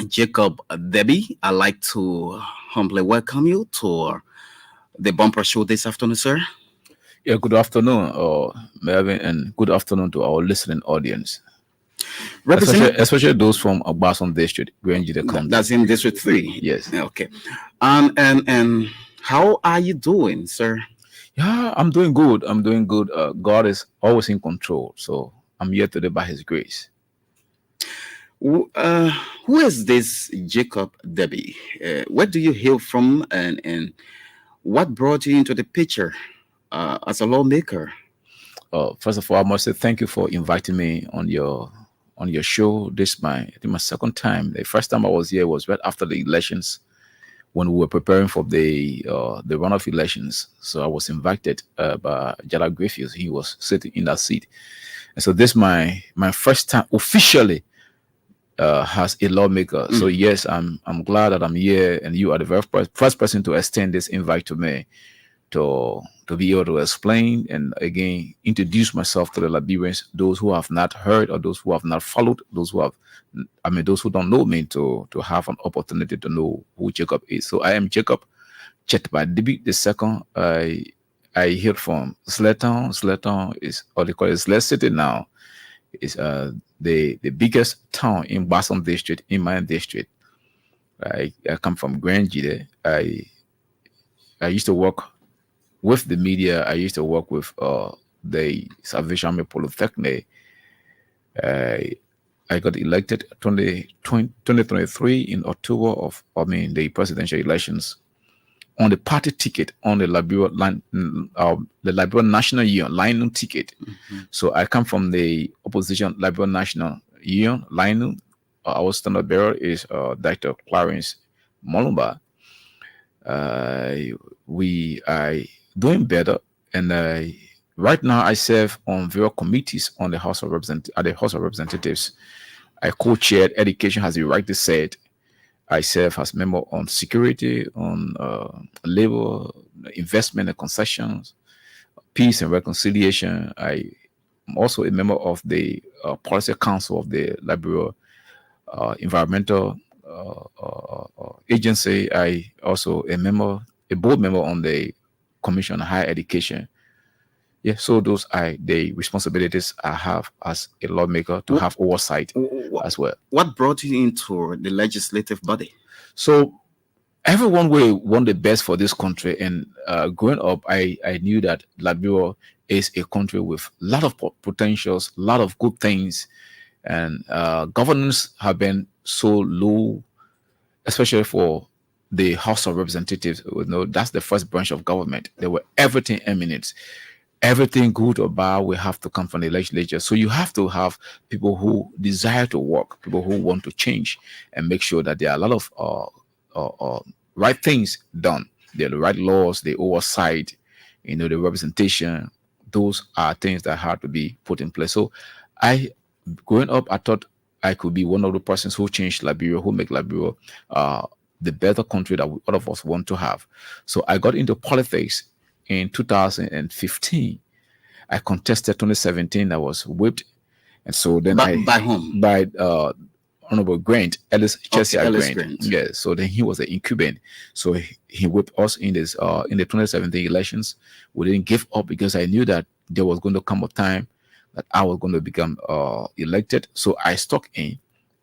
Jacob Debbie. I'd like to humbly welcome you to the bumper show this afternoon, sir. Yeah, good afternoon, Melvin, and good afternoon to our listening audience, especially Representative, especially those from Agbason District, Grenjide County. that's in District 3. Yes. Okay. And how are you doing, sir? Yeah, I'm doing good. I'm doing good. God is always in control, so I'm here today by His grace. Who, uh, who is this Jacob Debbie? Where do you hail from, and what brought you into the picture as a lawmaker? First of all, I must say thank you for inviting me on your show. I think my second time. The first time I was here was right after the elections when we were preparing for the runoff elections. So I was invited by Jala Griffius. He was sitting in that seat, and so this my first time officially as a lawmaker. So yes, I'm glad that I'm here, and you are the first person to extend this invite to me to be able to explain and again introduce myself to the Liberians, those who have not heard or those who have not followed, those who don't know me to have an opportunity to know who Jacob is. So I am Jacob Chetbadibi the second. I hail from Sleton. Sleton is or they call it Sled City now. Is the biggest town in Basom district in my district. I come from Grand Gide. I used to work with the media. I used to work with the Salvation Army Polytechnic. I got elected 2023 in October the presidential elections on the party ticket on the Liberia National Union line ticket. So I come from the opposition Liberia National Union line. Our standard bearer is Dr. Clarence Molumba. We are doing better, and right now I serve on various committees on the House of Representatives. I co-chaired education, as you rightly said. I serve as member on security, on labor, investment and concessions, peace and reconciliation. I am also a member of the policy council of the Liberia environmental agency. I also a board member on the Commission on Higher Education. Yeah, so those are the responsibilities I have as a lawmaker to have oversight as well. What brought you into the legislative body? So everyone will want the best for this country, and growing up, I knew that Liberia is a country with a lot of potentials, a lot of good things, and governance have been so low, especially for the House of Representatives. That's the first branch of government. They were everything eminent. Everything good or bad will have to come from the legislature. So you have to have people who desire to work, people who want to change and make sure that there are a lot of right things done. There are the right laws, the oversight, the representation. Those are things that have to be put in place. So growing up, I thought I could be one of the persons who change Liberia, who make Liberia the better country that all of us want to have. So I got into politics in 2015. I contested 2017. I was whipped, and so then by whom? By Honorable Grant Ellis Chelsea Ellis Grant. Yeah. So then he was an incumbent. So he whipped us in the 2017 elections. We didn't give up because I knew that there was going to come a time that I was going to become elected. So I stuck in,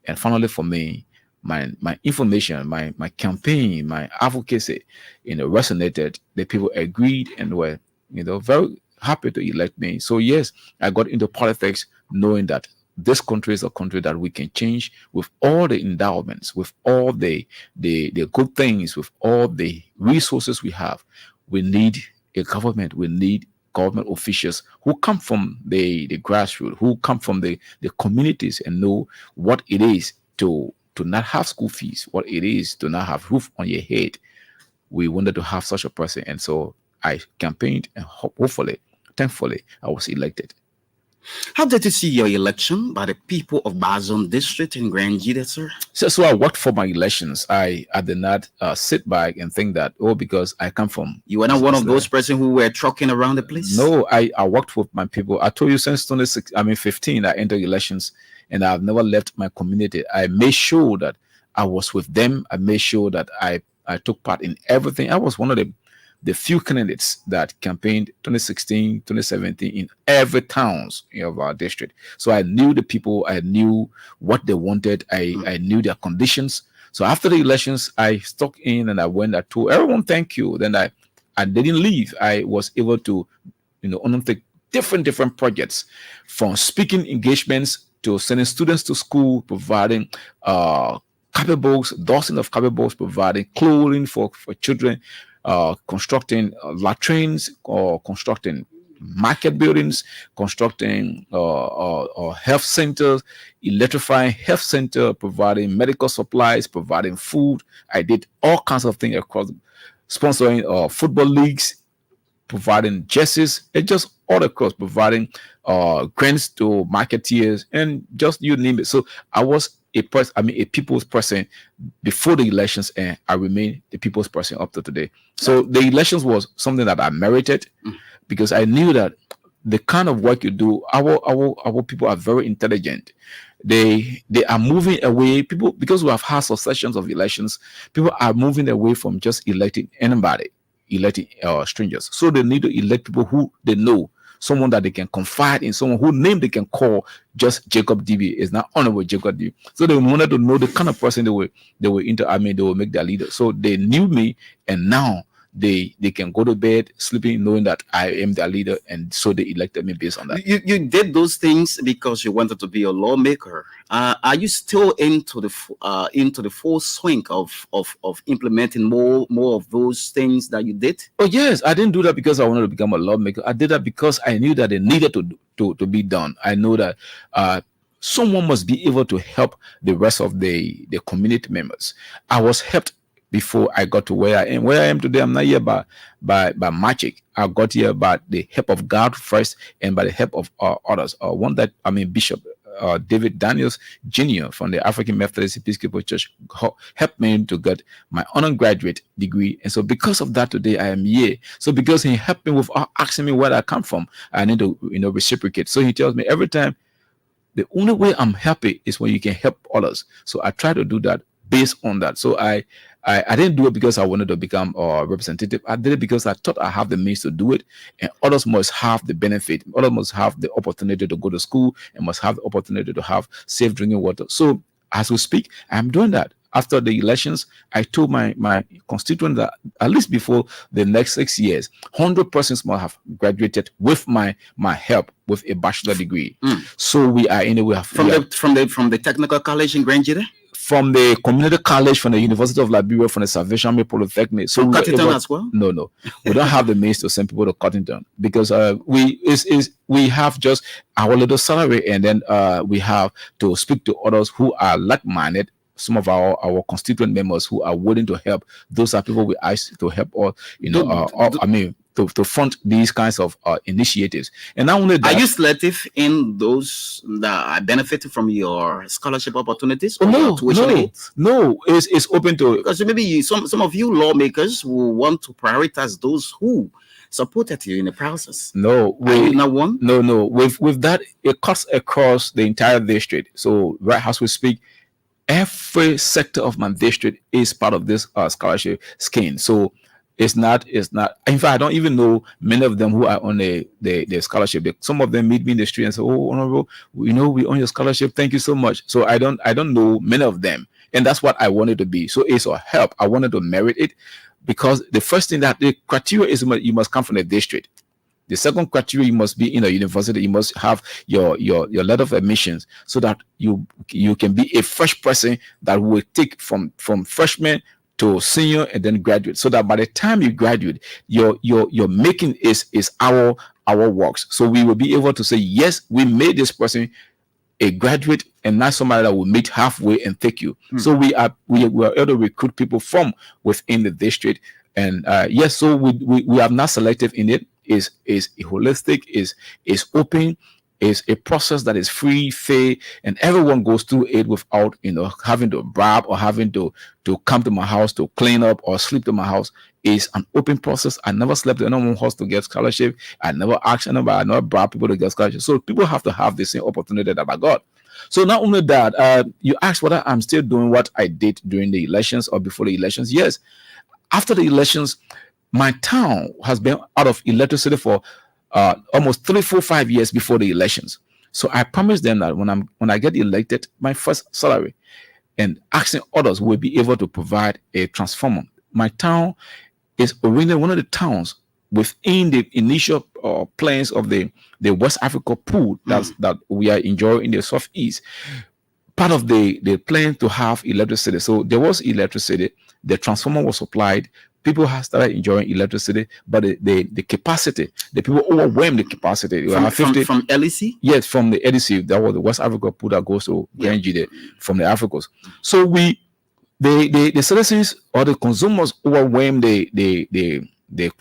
and finally for me, my information, my campaign, my advocacy, resonated. The people agreed and were, very happy to elect me. So yes, I got into politics knowing that this country is a country that we can change with all the endowments, with all the good things, with all the resources we have. We need a government. We need government officials who come from the grassroots, who come from the communities and know what it is to not have school fees, what it is to not have roof on your head. We wanted to have such a person, and so I campaigned, and hopefully, thankfully, I was elected. How did you see your election by the people of Bazon District in Grand Gide, sir? So I worked for my elections. I did not sit back and think that, because I come from... You were not one of those persons who were trucking around the place? No, I worked with my people. I told you since 2015, I entered elections, and I've never left my community. I made sure that I was with them. I made sure that I took part in everything. I was one of the few candidates that campaigned 2016, 2017 in every towns of our district. So I knew the people, I knew what they wanted, I knew their conditions. So after the elections, I stuck in and I went, I told everyone thank you. Then I didn't leave. I was able to, undertake different projects, from speaking engagements to sending students to school, providing carpet books, dozens of carpet books, providing clothing for children, constructing latrines, or constructing market buildings, constructing health centers, electrifying health center, providing medical supplies, providing food. I did all kinds of things across, sponsoring football leagues, providing jerseys, and just all across, providing grants to marketeers, and just you name it. So I was a people's person before the elections, and I remain the people's person up to today. So the elections was something that I merited, because I knew that the kind of work you do, our people are very intelligent. They are moving away. People, because we have had successions of elections, people are moving away from just electing anybody, electing strangers. So they need to elect people who they know, someone that they can confide in, someone who name they can call. Just Jacob DB is not honorable Jacob DB. So they wanted to know the kind of person they were into. I mean, they will make their leader. So they knew me, and now they can go to bed sleeping knowing that I am their leader, and so they elected me based on that. You did those things because you wanted to be a lawmaker. Are you still into the full swing of implementing more of those things that you did? Oh yes, I didn't do that because I wanted to become a lawmaker. I did that because I knew that it needed to be done. I know that someone must be able to help the rest of the community members. I was helped before I got to where I am. Where I am today, I'm not here by magic. I got here by the help of God first, and by the help of others. Bishop David Daniels Jr. from the African Methodist Episcopal Church helped me to get my undergraduate degree, and so because of that, today I am here. So because he helped me without asking me where I come from, I need to reciprocate. So he tells me every time, the only way I'm happy is when you can help others. So I try to do that based on that. So I didn't do it because I wanted to become a representative. I did it because I thought I have the means to do it, and others must have the benefit. Others must have the opportunity to go to school, and must have the opportunity to have safe drinking water. So as we speak, I'm doing that. After the elections, I told my constituent that at least before the next 6 years, 100 persons must have graduated with my help with a bachelor degree. So we are anyway from the technical college in Grand Jide? From the community college, from the University of Liberia, from the Salvation Army Polytechnic. So Cottington as well? No. We don't have the means to send people to Cottington, because we have just our little salary, and then we have to speak to others who are like-minded. Some of our constituent members who are willing to help. Those are people we ask to help, or to fund these kinds of initiatives. And not only that, are you selective in those that are benefiting from your scholarship opportunities? No. It's open to, because maybe some of you lawmakers will want to prioritize those who supported you in the process. No, are you not one? No. With that, it cuts across the entire district. So right as we speak, every sector of my district is part of this scholarship scheme. So it's not. In fact, I don't even know many of them who are on the scholarship. Some of them meet me in the street and say, "Oh, honorable, we own your scholarship. Thank you so much." So I don't know many of them, and that's what I wanted to be. So it's a help. I wanted to merit it, because the first thing, that the criteria is you must come from the district. The second criteria, you must be in a university. You must have your letter of admissions, so that you can be a fresh person that will take from freshman to senior and then graduate, so that by the time you graduate, your making is our works. So we will be able to say, yes, we made this person a graduate, and not somebody that will meet halfway and take you. So we are able to recruit people from within the district. And yes, so we are not selective in it. Is holistic, is open, is a process that is free, fair, and everyone goes through it without having to bribe or having to come to my house to clean up or sleep to my house. Is an open process. I never slept in anyone's house to get scholarship. I never asked anybody. I never bribed people to get scholarship. So people have to have the same opportunity that I got. So not only that, you asked whether I'm still doing what I did during the elections or before the elections. Yes, after the elections, my town has been out of electricity for almost 3, 4, 5 years before the elections. So I promised them that when I get elected, my first salary and asking others will be able to provide a transformer. My town is originally one of the towns within the initial plans of the West Africa pool that we are enjoying in the southeast. Part of the plan to have electricity. So there was electricity, the transformer was supplied, people have started enjoying electricity, but the capacity, the people overwhelmed the capacity. From LEC? Yes, from the LEC, that was the West Africa pool that goes to Grenji from the Africans. So the citizens or the consumers overwhelmed the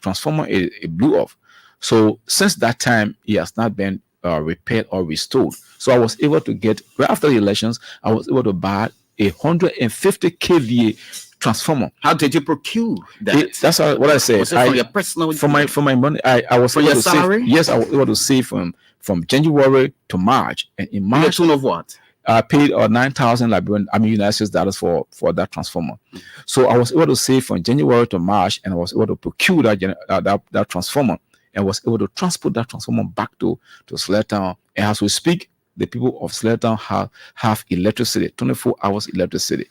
transformer, it blew off. So since that time, it has not been repaired or restored. So I was able to get, right after the elections, I was able to buy 150 kVA transformer. How did you procure that? That's what I said. Was it from your personal? For my money, I was able your to salary? save. Yes, I was able to save from January to March, and in March, the tune of what? I paid 9,000 United States dollars for that transformer. So I was able to save from January to March, and I was able to procure that transformer, and was able to transport that transformer back to Sledtown. And as we speak, the people of Sledtown have electricity, 24 hours electricity.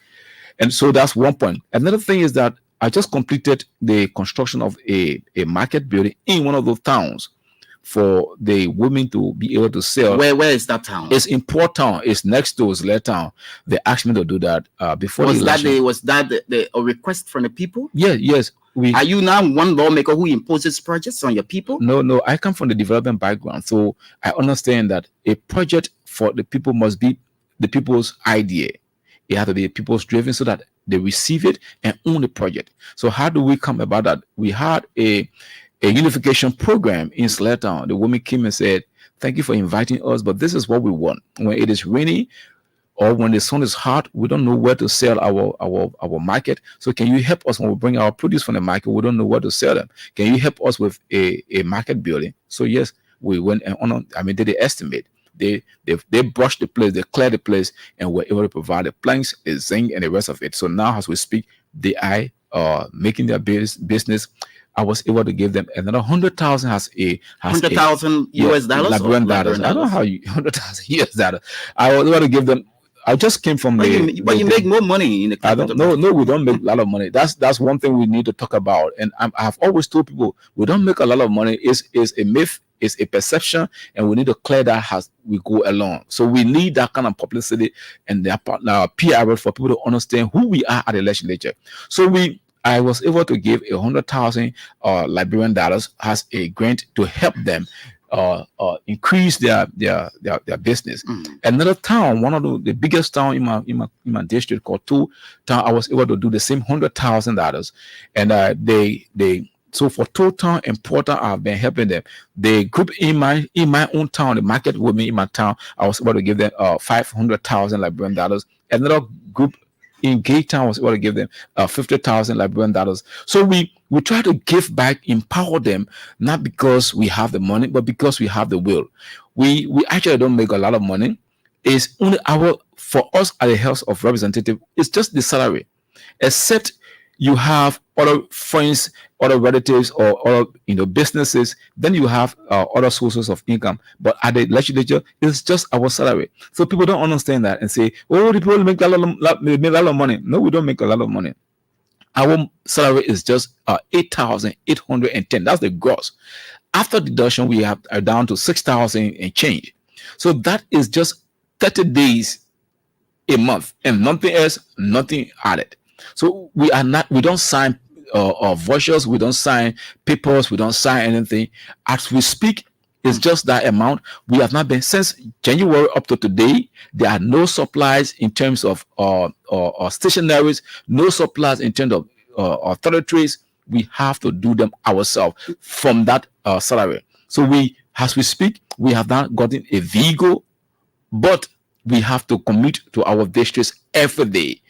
And so that's one point. Another thing is that I just completed the construction of a market building in one of those towns for the women to be able to sell. Where is that town? It's in Port Town. It's next to Sledtown. They asked me to do that before the election. Was that a request from the people? Yes. Are you now one lawmaker who imposes projects on your people? No. I come from the development background, so I understand that a project for the people must be the people's idea. It has to be people's driven so that they receive it and own the project. So how do we come about that? We had a unification program in Sledtown. The woman came and said, "Thank you for inviting us, but this is what we want. When it is rainy or when the sun is hot, we don't know where to sell our market. So can you help us when we bring our produce from the market? We don't know where to sell them. Can you help us with a market building?" So yes, we went and did the estimate. They brushed the place, they cleared the place, and were able to provide the planks, the zinc, and the rest of it. So now, as we speak, they are making their business. I was able to give them another 100,000 $100,000 US dollars. Liberian dollars. I don't know how 100,000 US dollars. I was able to give them. I just came from but you make more money in the country. No, we don't make a lot of money. That's one thing we need to talk about. And I have always told people we don't make a lot of money. It's a myth. It's a perception, and we need to clear that as we go along. So we need that kind of publicity and the PR for people to understand who we are at the legislature. So I was able to give 100,000 Liberian dollars as a grant to help them increase their business. Another town, one of the biggest town in my district called Two Town, I was able to do the same $100,000, and so for Total and Porter, I've been helping them. The group in my own town, the market women in my town, I was able to give them 500,000 Liberian dollars. Another group in Gay Town was able to give them 50,000 Liberian dollars. So we try to give back, empower them, not because we have the money, but because we have the will. We actually don't make a lot of money. It's only for us at the House of Representatives, it's just the salary, except you have other friends, other relatives, or other businesses. Then you have other sources of income. But at the legislature, it's just our salary. So people don't understand that and say, "Oh, the people make a lot of money." No, we don't make a lot of money. Our salary is just 8,810. That's the gross. After deduction, we are down to 6,000 and change. So that is just 30 days a month, and nothing else, nothing added. So we don't sign vouchers, we don't sign papers, we don't sign anything. As we speak, it's just that amount. We have not been, since January up to today, there are no supplies in terms of stationaries, no supplies in terms of toiletries. We have to do them ourselves from that salary. So as we speak, we have not gotten a vehicle, but we have to commute to our districts every day.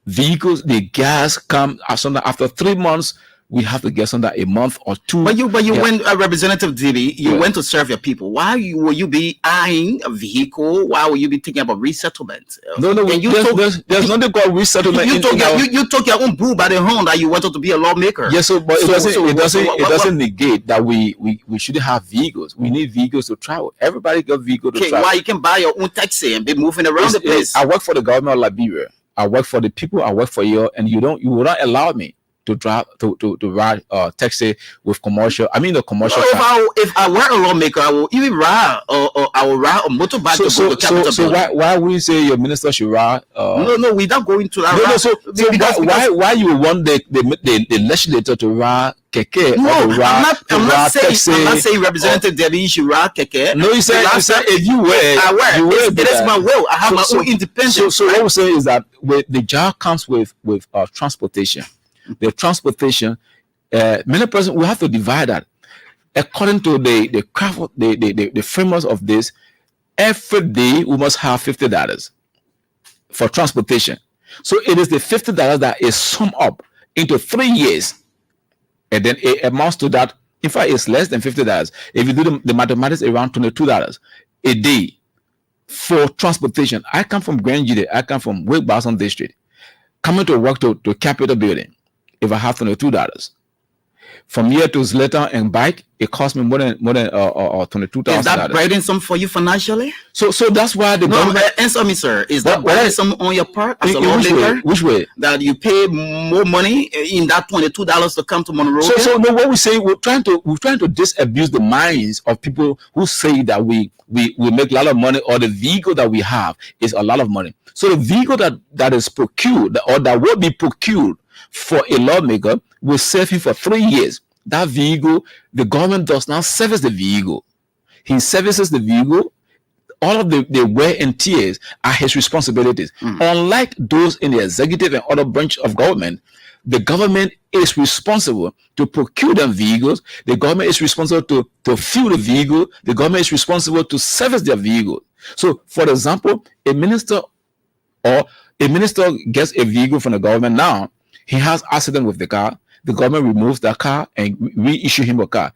Vehicles, the gas come after 3 months. we have to get something a month or two. But you Yeah. went, Representative DB, you Yeah. went to serve your people. Why will you be eyeing a vehicle? Why will you be thinking about resettlement? No, And you there's nothing called resettlement. you took in our- you took your own bull by the horn that you wanted to be a lawmaker. Yes, so but it doesn't what- doesn't negate that we shouldn't have vehicles. We need vehicles to travel. Everybody got vehicle to Okay, travel. why you can buy your own taxi and be moving around the place? I work for the government of Liberia. I work for the people. I work for you, and you will not allow me to drive to ride taxi with commercial. I mean the commercial. If I were a lawmaker, I will even ride or I will ride a motorbike to go to Capitol So Building. why would you say your minister should ride? No, without going to that. No, ride. so Because- why you want the legislator to ride keke? No, or to ride, I'm not taxi, saying Representative Debbie should ride keke. No, you said if you were, I wear. you were It is my will. I have my own independence. So what we're saying is that the job comes with transportation. The transportation, many persons we have to divide that according to the framework of this. Every day we must have $50 for transportation. So it is the $50 that is summed up into 3 years, and then it amounts to that. In fact, it's less than $50. If you do the mathematics, around $22 a day for transportation. I come from Grand Jide. I come from Wake Barson District. Coming to work to Capitol Building, if I have $22. From here to Zleta and bike, it costs me more than $22,000. Is that burdensome for you financially? So that's why the No, government. answer me, sir. Is that What- burdensome on your part as a In which way? lawmaker? Which way? That you pay more money in that $22 to come to Monrovia? So no, what we say, we're trying to disabuse the minds of people who say that we make a lot of money, or the vehicle that we have is a lot of money. So the vehicle that is procured, or that will be procured for a lawmaker, will serve him for 3 years. That vehicle, the government does not service the vehicle. He services the vehicle. All of the wear and tears are his responsibilities. Unlike those in the executive and other branch of government, the government is responsible to procure them vehicles. The government is responsible to fuel the vehicle. The government is responsible to service their vehicle. So, for example, a minister gets a vehicle from the government now. He has accident with the car. The government removes that car and reissue him a car.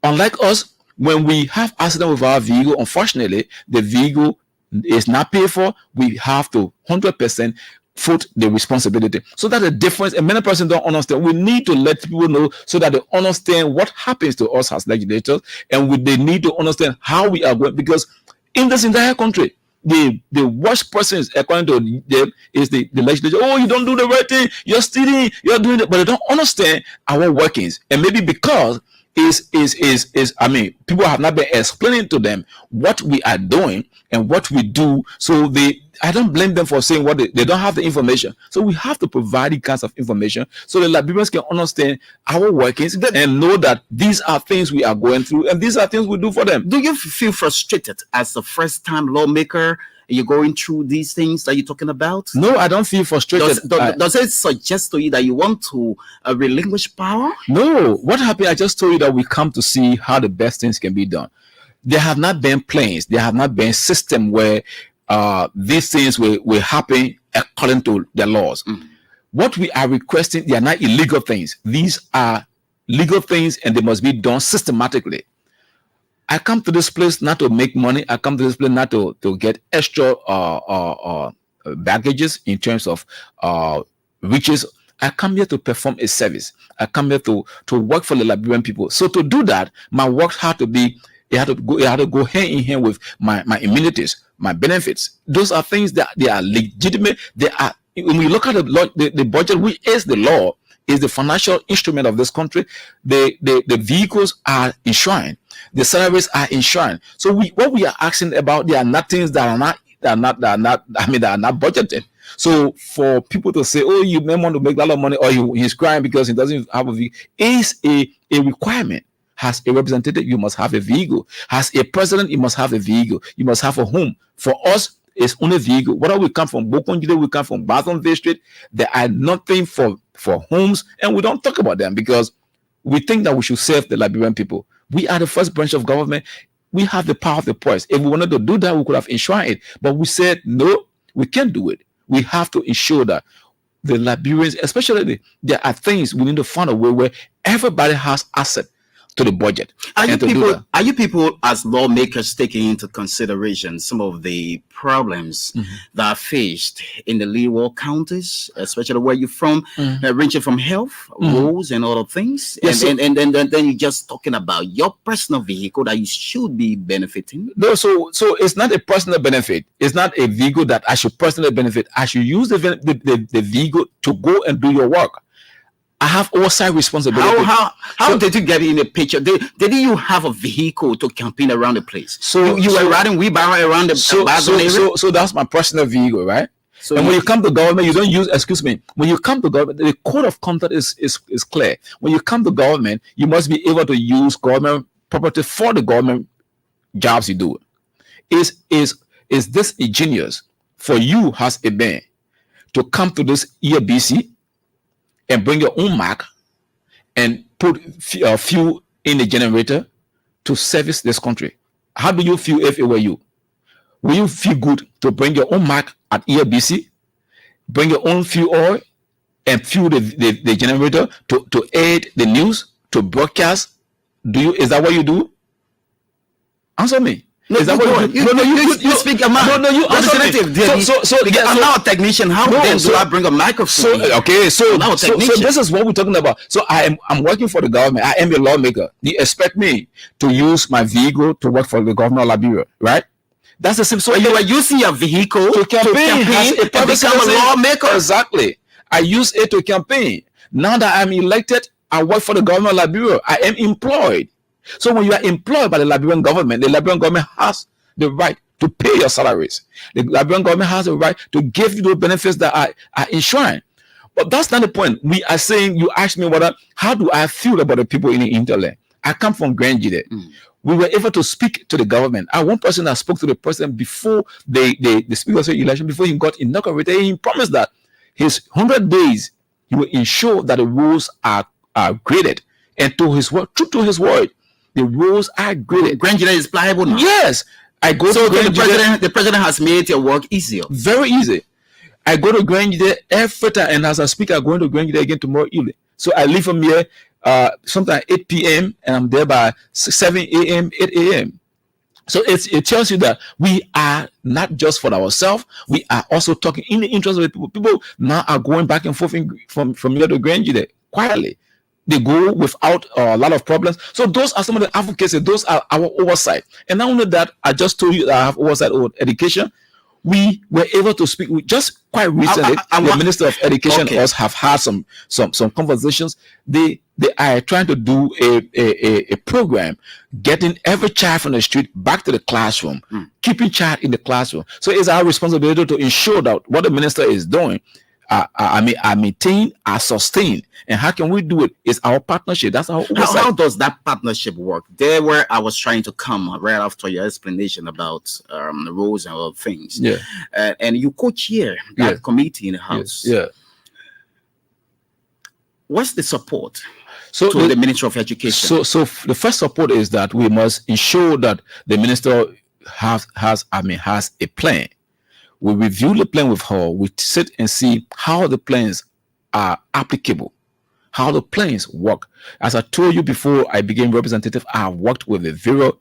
Unlike us, when we have accident with our vehicle, unfortunately, the vehicle is not paid for. We have to 100% foot the responsibility. So that the difference, and many persons don't understand. We need to let people know so that they understand what happens to us as legislators, and they need to understand how we are going. Because in this entire country, the worst person is, according to them, is the legislature. Oh, you don't do the right thing. You're stealing. You're doing it, but they don't understand our workings. And maybe because I mean, people have not been explaining to them what we are doing and what we do. So I don't blame them for saying what they don't have the information. So we have to provide the kinds of information so the Liberians can understand our workings and know that these are things we are going through and these are things we do for them. Do you feel frustrated as a first-time lawmaker? You're going through these things that you're talking about? No, I don't feel frustrated. Does it suggest to you that you want to relinquish power? No. What happened? I just told you that we come to see how the best things can be done. There have not been plans. There have not been system where these things will happen according to the laws. What we are requesting, they are not illegal things. These are legal things, and they must be done systematically. I come to this place not to make money. I come to this place not to get extra baggages in terms of riches. I come here to perform a service. I come here to work for the Liberian people. So to do that, my work had to go hand in hand with my immunities, my benefits. Those are things that they are legitimate. They are, when we look at the budget, which is the law, is the financial instrument of this country. The vehicles are enshrined. The salaries are enshrined. So what we are asking about, there are not things that are not budgeted. So for people to say, oh, you may want to make a lot of money, or he's crying because he doesn't have a vehicle, is a requirement. As a representative, you must have a vehicle. As a president, you must have a vehicle. You must have a home. For us, it's only vehicle. Whether we come from Bokonjide, we come from Baton District, there are nothing for homes, and we don't talk about them because we think that we should serve the Liberian people. We are the first branch of government. We have the power of the purse. If we wanted to do that, we could have enshrined it. But we said, no, we can't do it. We have to ensure that the Liberians, especially there are things we need to find a way where everybody has access to the budget. Are you and to do people? that. Are you people as lawmakers taking into consideration some of the problems that are faced in the leeward counties, especially where you're from, ranging from health, roads, and other things? Yes, and then you're just talking about your personal vehicle that you should be benefiting. No, so it's not a personal benefit. It's not a vehicle that I should personally benefit. I should use the vehicle to go and do your work. I have oversight responsibility. How did you get in the picture? Did you have a vehicle to campaign around the place? So you were riding wheelbarrow around the area? So that's my personal vehicle, right? So and when you come to government, you don't use, excuse me, when you come to government, the code of conduct is clear. When you come to government, you must be able to use government property for the government jobs you do. Is this ingenious for you as a man to come to this EABC and bring your own mark and put fuel in the generator to service this country? How do you feel if it were you? Will you feel good to bring your own mark at EABC, bring your own fuel oil, and fuel the generator to aid the news, to broadcast? Is that what you do? Answer me. No, is that what you do? You speak a man. No, you answer me. I'm not a technician. How then do I bring a microphone? So this is what we're talking about. So I'm working for the government. I am a lawmaker. You expect me to use my vehicle to work for the governor of Liberia, right? That's the same. So you are using your vehicle to campaign and become a lawmaker. Exactly. I use it to campaign. Now that I'm elected, I work for the governor of Liberia. I am employed. So when you are employed by the Liberian government has the right to pay your salaries. The Liberian government has the right to give you the benefits that are enshrined. But that's not the point. We are saying, you asked me how do I feel about the people in the hinterland? I come from Grand Jide. We were able to speak to the government. One person that spoke to the president before the speaker's election, before he got inaugurated, he promised that his 100 days, he will ensure that the rules are graded. And to his word, true to his word, the rules are graded. Grand Jide is pliable now. Yes. I go to Grand Jide. The president has made your work easier. Very easy. I go to Grand Jide every time, and as I speak, I'm going to Grand Jide again tomorrow evening. So I leave from here sometime 8 p.m. and I'm there by 7 a.m., 8 a.m. So it tells you that we are not just for ourselves, we are also talking in the interest of the people. People now are going back and forth from here to Grand Jide quietly. They go without a lot of problems. So those are some of the advocacy. Those are our oversight. And not only that, I just told you that I have oversight over education. We were able to speak with just quite recently. The Minister of Education us have had some conversations. They are trying to do a program, getting every child from the street back to the classroom, keeping child in the classroom. So it's our responsibility to ensure that what the minister is doing are maintained, are sustained. And how can we do it? It's our partnership. That's our oversight. How does that partnership work? There where I was trying to come right after your explanation about the rules and other things. Yeah. And you co-chair that committee in the House. Yeah. What's the support to the Ministry of Education? So the first support is that we must ensure that the minister has a plan. We review the plan with her. We sit and see how the plans are applicable, how the plans work. As I told you before I became representative, I have worked with the various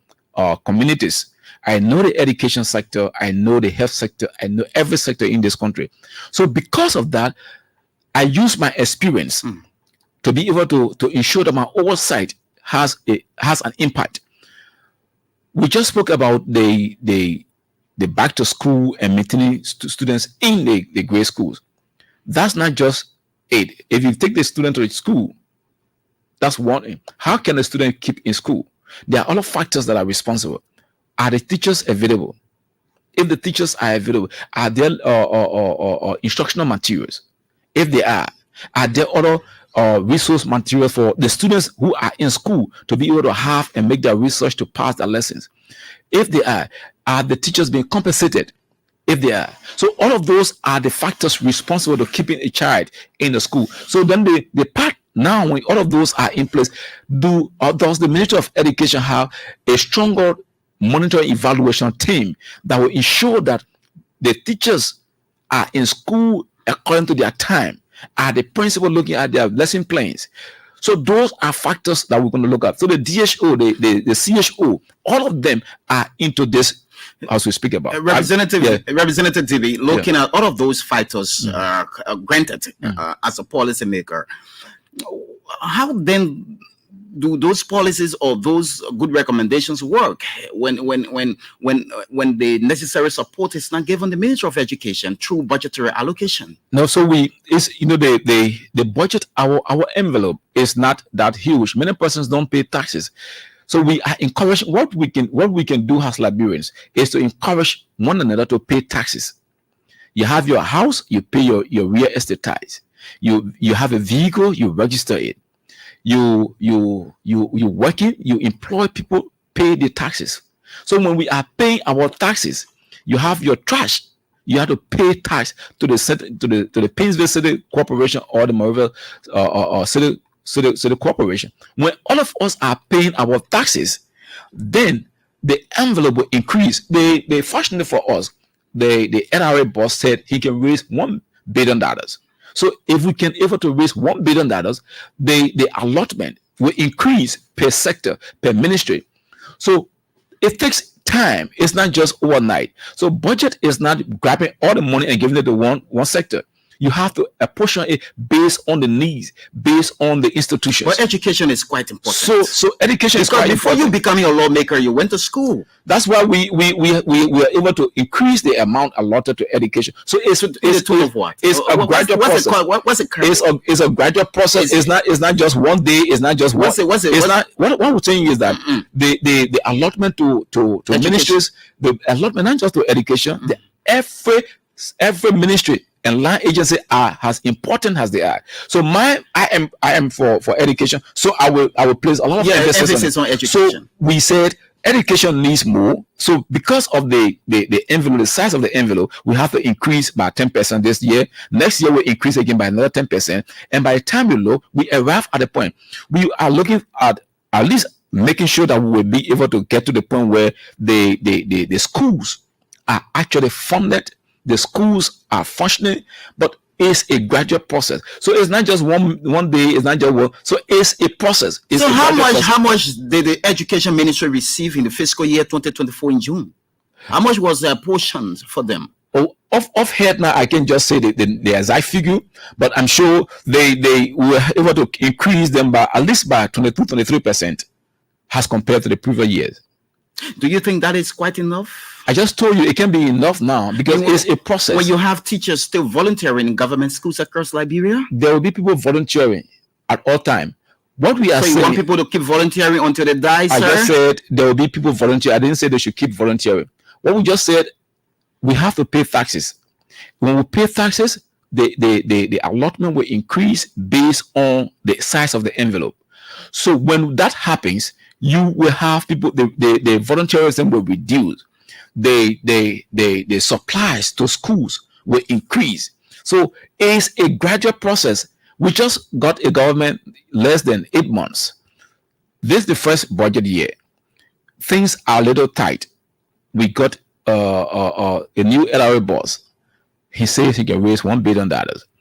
communities. I know the education sector. I know the health sector. I know every sector in this country. So because of that, I use my experience to be able to ensure that my oversight has an impact. We just spoke about the back to school and maintaining students in the grade schools. That's not just it. If you take the student to school, that's one thing. How can the student keep in school? There are other factors that are responsible. Are the teachers available? If the teachers are available, are there instructional materials? If they are there other resource materials for the students who are in school to be able to have and make their research to pass their lessons? If they are the teachers being compensated? If they are. So all of those are the factors responsible for keeping a child in the school. So then the part now, when all of those are in place, does the Ministry of Education have a stronger monitoring evaluation team that will ensure that the teachers are in school according to their time, Are the principal looking at their lesson plans? So those are factors that we're going to look at. So the DHO, the CHO, all of them are into this as we speak about. Representative DB, looking at all of those factors granted as a policymaker, how then do those policies or those good recommendations work when the necessary support is not given the Ministry of Education through budgetary allocation? No, so the budget, our envelope is not that huge. Many persons don't pay taxes. So we are encouraging what we can do as Liberians is to encourage one another to pay taxes. You have your house, you pay your real estate tax. You have a vehicle, you register it. You working, you employ people, pay the taxes. So when we are paying our taxes, you have your trash, you have to pay tax to the Painesville City Corporation or the Monroeville or City Corporation. When all of us are paying our taxes, then the envelope will increase. They fortunately for us, the NRA boss said he can raise $1 billion. So if we can able to raise $1 billion, the allotment will increase per sector, per ministry. So it takes time. It's not just overnight. So budget is not grabbing all the money and giving it to one sector. You have to apportion it based on the needs, based on the institutions. But education is quite important. So education is quite before important. you becoming a lawmaker, you went to school. That's why we were able to increase the amount allotted to education. So it's of what? It's a gradual process. What's it called? It's a gradual process. It's not just one day. It's not just what's one. What we're saying is that the allotment to ministries, the allotment not just to education, every ministry and line agency are as important as they are. So I am for education. So I will place a lot of emphasis on education. So we said education needs more. So because of the envelope, the size of the envelope, we have to increase by 10% this year. Next year we'll increase again by another 10%. And by the time we arrive at the point, we are looking at least making sure that we will be able to get to the point where the schools are actually funded. The schools are functioning, but it's a gradual process. So it's not just one day. It's not just one. So it's a process. So how much did the Education Ministry receive in the fiscal year 2024 in June? How much was the portion for them? Oh, off head now, I can just say the exact figure, but I'm sure they were able to increase them by at least by 22-23% as compared to the previous years. Do you think that is quite enough? I just told you it can be enough now because it's a process. When you have teachers still volunteering in government schools across Liberia, there will be people volunteering at all time. What we are saying, you want people to keep volunteering until they die, sir? I just said there will be people volunteering. I didn't say they should keep volunteering. What we just said, we have to pay taxes. When we pay taxes, the allotment will increase based on the size of the envelope. So when that happens, you will have people, the volunteerism will reduce. The supplies to schools will increase. So it's a gradual process. We just got a government less than 8 months. This is the first budget year. Things are a little tight. We got a new LRA boss. He says he can raise $1 billion.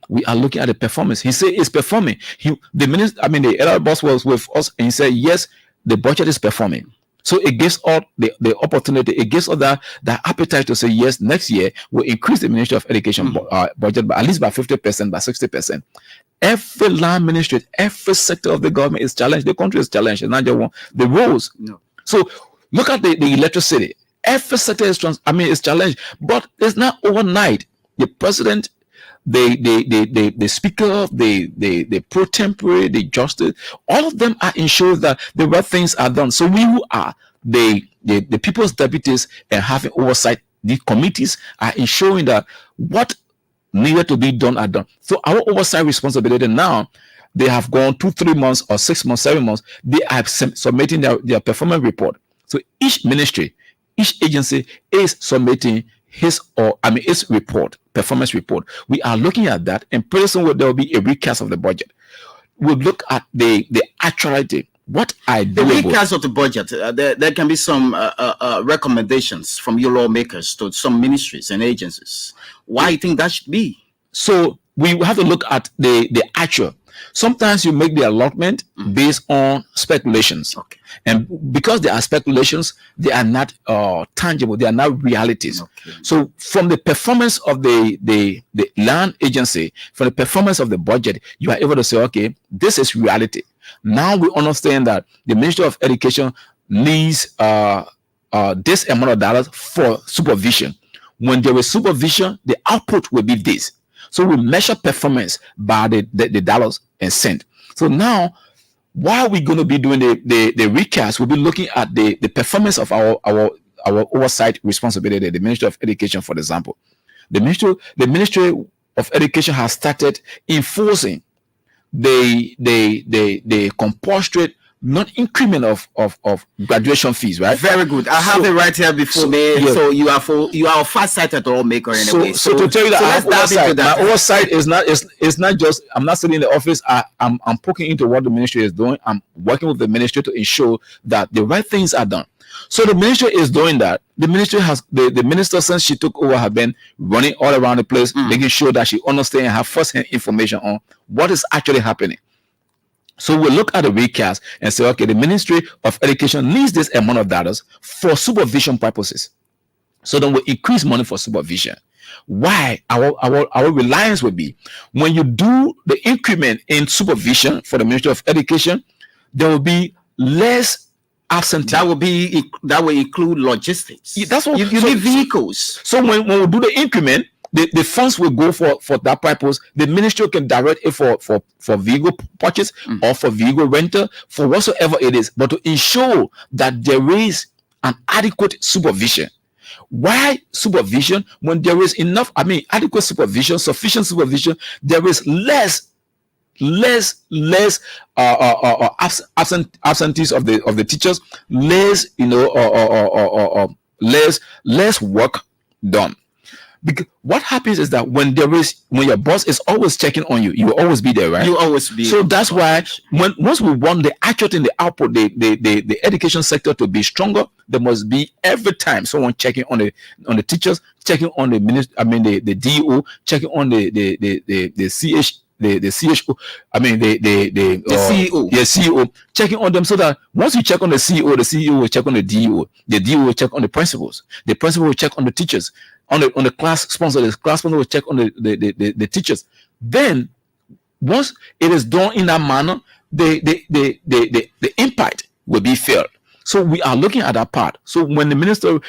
We are looking at the performance. He said it's performing. The LRA boss was with us and he said, yes, the budget is performing. So it gives all the opportunity, it gives all that appetite to say, yes, next year we'll increase the Ministry of Education budget by at least by 50%, by 60%. Every line ministry, every sector of the government is challenged. The country is challenged. It's not just one. The roads. No. So look at the electricity. Every sector is challenged, but it's not overnight. The president, the speaker, the pro tempore, the justice, all of them are ensuring that the right things are done. So we who are the people's deputies and having oversight, the committees are ensuring that what needed to be done are done. So our oversight responsibility now, they have gone 2-3 months or 6 months, 7 months, they are submitting their performance report. So each ministry, each agency is submitting its report, performance report. We are looking at that, and pretty soon there will be a recast of the budget. We'll look at the actuality. What I do. The recast of the budget, there can be some recommendations from your lawmakers to some ministries and agencies. Why do you think that should be? So we have to look at the actual. Sometimes you make the allotment based on speculations, Okay. and because they are speculations, they are not tangible. They are not realities. Okay. So, from the performance of the land agency, from the performance of the budget, you are able to say, okay, this is reality. Now we understand that the Ministry of Education needs this amount of dollars for supervision. When there is supervision, the output will be this. So we measure performance by the dollars and cent. So now, while we're going to be doing the recast, we'll be looking at the performance of our oversight responsibility, the Ministry of Education, for example. The Ministry of Education has started enforcing the compulsory non-increment of graduation fees, right? Very good. I have it right here before me. yeah. So you are a far-sighted lawmaker anyway. So to tell you that I have let's dive into oversight, that. my oversight is not just, I'm not sitting in the office. I'm poking into what the ministry is doing. I'm working with the ministry to ensure that the right things are done. So the ministry is doing that. The ministry has the minister, since she took over, have been running all around the place, making sure that she understands and have first-hand information on what is actually happening. So we look at the recast and say, okay, the Ministry of Education needs this amount of dollars for supervision purposes. So then we increase money for supervision. Why? Our reliance will be, when you do the increment in supervision for the Ministry of Education, there will be less absentee. That will include logistics. Yeah, that's what you need vehicles. So when we do the increment, the funds will go for that purpose. The ministry can direct it for vehicle purchase or for vehicle rental, for whatsoever it is, but to ensure that there is an adequate supervision. Why supervision? When there is enough, adequate supervision, sufficient supervision, there is less absentees of the teachers, less less work done. Because what happens is that when your boss is always checking on you, you will always be there, right? You always be. So that's why once we want the actual in the output, the education sector to be stronger, there must be every time someone checking on the teachers, checking on the minister, the DO, checking on the CH. The CHO, the CEO. Yeah, CEO, checking on them, so that once you check on the CEO will check on the DO will check on the principals will check on the teachers, on the class sponsor, the class sponsor will check on the teachers. Then once it is done in that manner, the impact will be felt. So we are looking at that part. So when the minister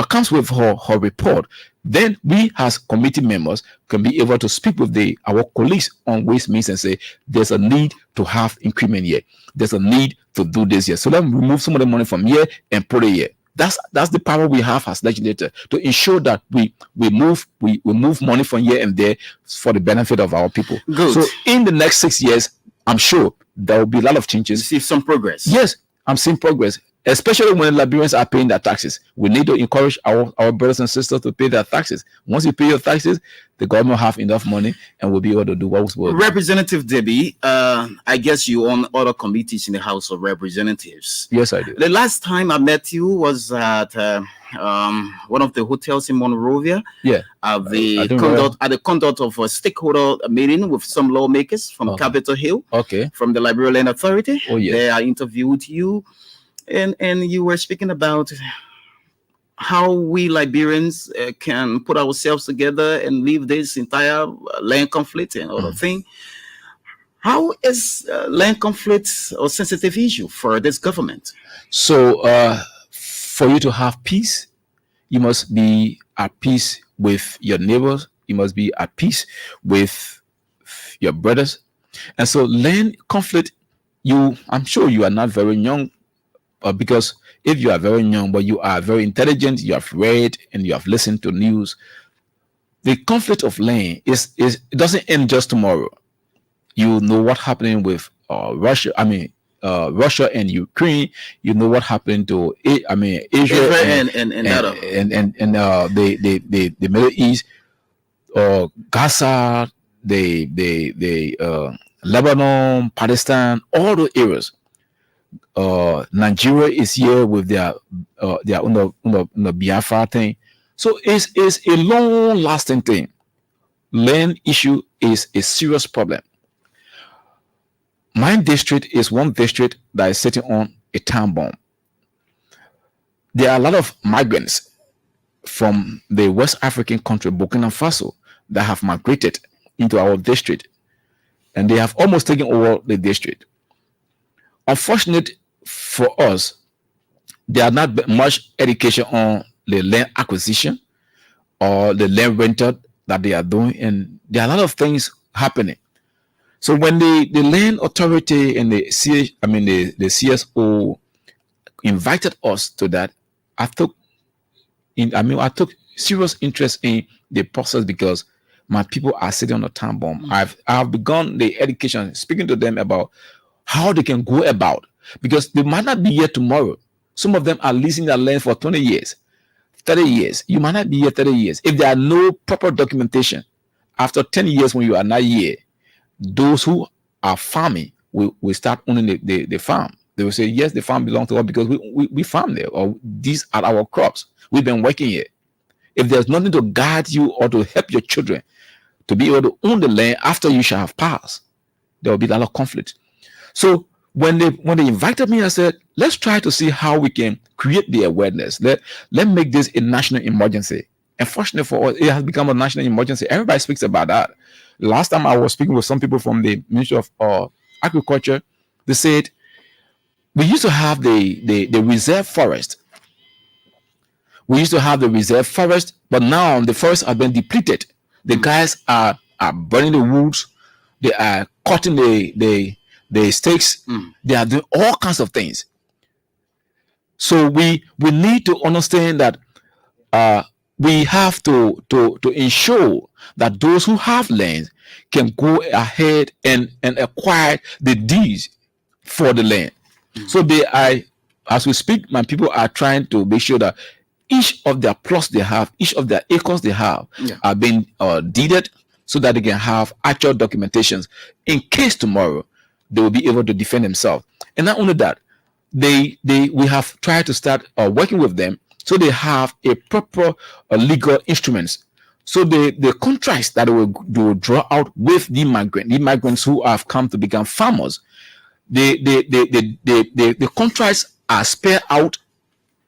comes with her report, then we as committee members can be able to speak with our colleagues on waste means and say, there's a need to have increment here. There's a need to do this here. So let me remove some of the money from here and put it here. That's the power we have as legislator, to ensure that we move money from here and there for the benefit of our people. Good. So in the next 6 years, I'm sure there will be a lot of changes. See some progress. Yes, I'm seeing progress, especially when Liberians are paying their taxes. We need to encourage our brothers and sisters to pay their taxes. Once you pay your taxes, the government will have enough money and will be able to do what was. Representative Debbie, I guess you own other committees in the House of Representatives. Yes, I do. The last time I met you was at one of the hotels in Monrovia. Yeah. At the conduct of a stakeholder meeting with some lawmakers from Capitol Hill. Okay. From the Liberia Land Authority. Oh, yeah. There I interviewed you, and you were speaking about how we Liberians can put ourselves together and leave this entire land conflict and other thing. How is land conflict a sensitive issue for this government? So, for you to have peace, you must be at peace with your neighbors. You must be at peace with your brothers. And so, land conflict, I'm sure you are not very young, because if you are very young, but you are very intelligent, you have read and you have listened to news, the conflict of land it doesn't end just tomorrow. You know what happening with Russia. Russia and Ukraine. You know what happened to Israel and the Middle East, Gaza, the Lebanon, Palestine, all those areas. Nigeria is here with their Biafra thing. So it's a long lasting thing. land issue is a serious problem. My district is one district that is sitting on a time bomb. There are a lot of migrants from the West African country, Burkina Faso, that have migrated into our district, and they have almost taken over the district. Unfortunate for us, there are not much education on the land acquisition or the land rental that they are doing, and there are a lot of things happening. So when the land authority and the CSO invited us to that, I took serious interest in the process because my people are sitting on a time bomb. I've begun the education, speaking to them about how they can go about, because they might not be here tomorrow. Some of them are leasing their land for 20 years, 30 years. You might not be here 30 years. If there are no proper documentation, after 10 years when you are not here, those who are farming will start owning the farm. They will say, yes, the farm belongs to us because we farm there, or these are our crops. We've been working here. If there's nothing to guide you or to help your children to be able to own the land after you shall have passed, there will be a lot of conflict. So when they invited me, I said, let's try to see how we can create the awareness. Let make this a national emergency. Unfortunately for us, it has become a national emergency. Everybody speaks about that. Last time I was speaking with some people from the Ministry of Agriculture, they said we used to have the reserve forest. We used to have the reserve forest, but now the forests have been depleted. The guys are burning the woods. They are cutting the stakes. They are doing all kinds of things. So we need to understand that we have to ensure that those who have land can go ahead and acquire the deeds for the land. So they are, as we speak, my people are trying to make sure that each of their plots they have, each of their acres they have, are being deeded so that they can have actual documentations in case tomorrow they will be able to defend themselves. And not only that, we have tried to start working with them so they have a proper legal instruments. So the contracts that they will draw out with the migrants who have come to become farmers, the contracts are spelled out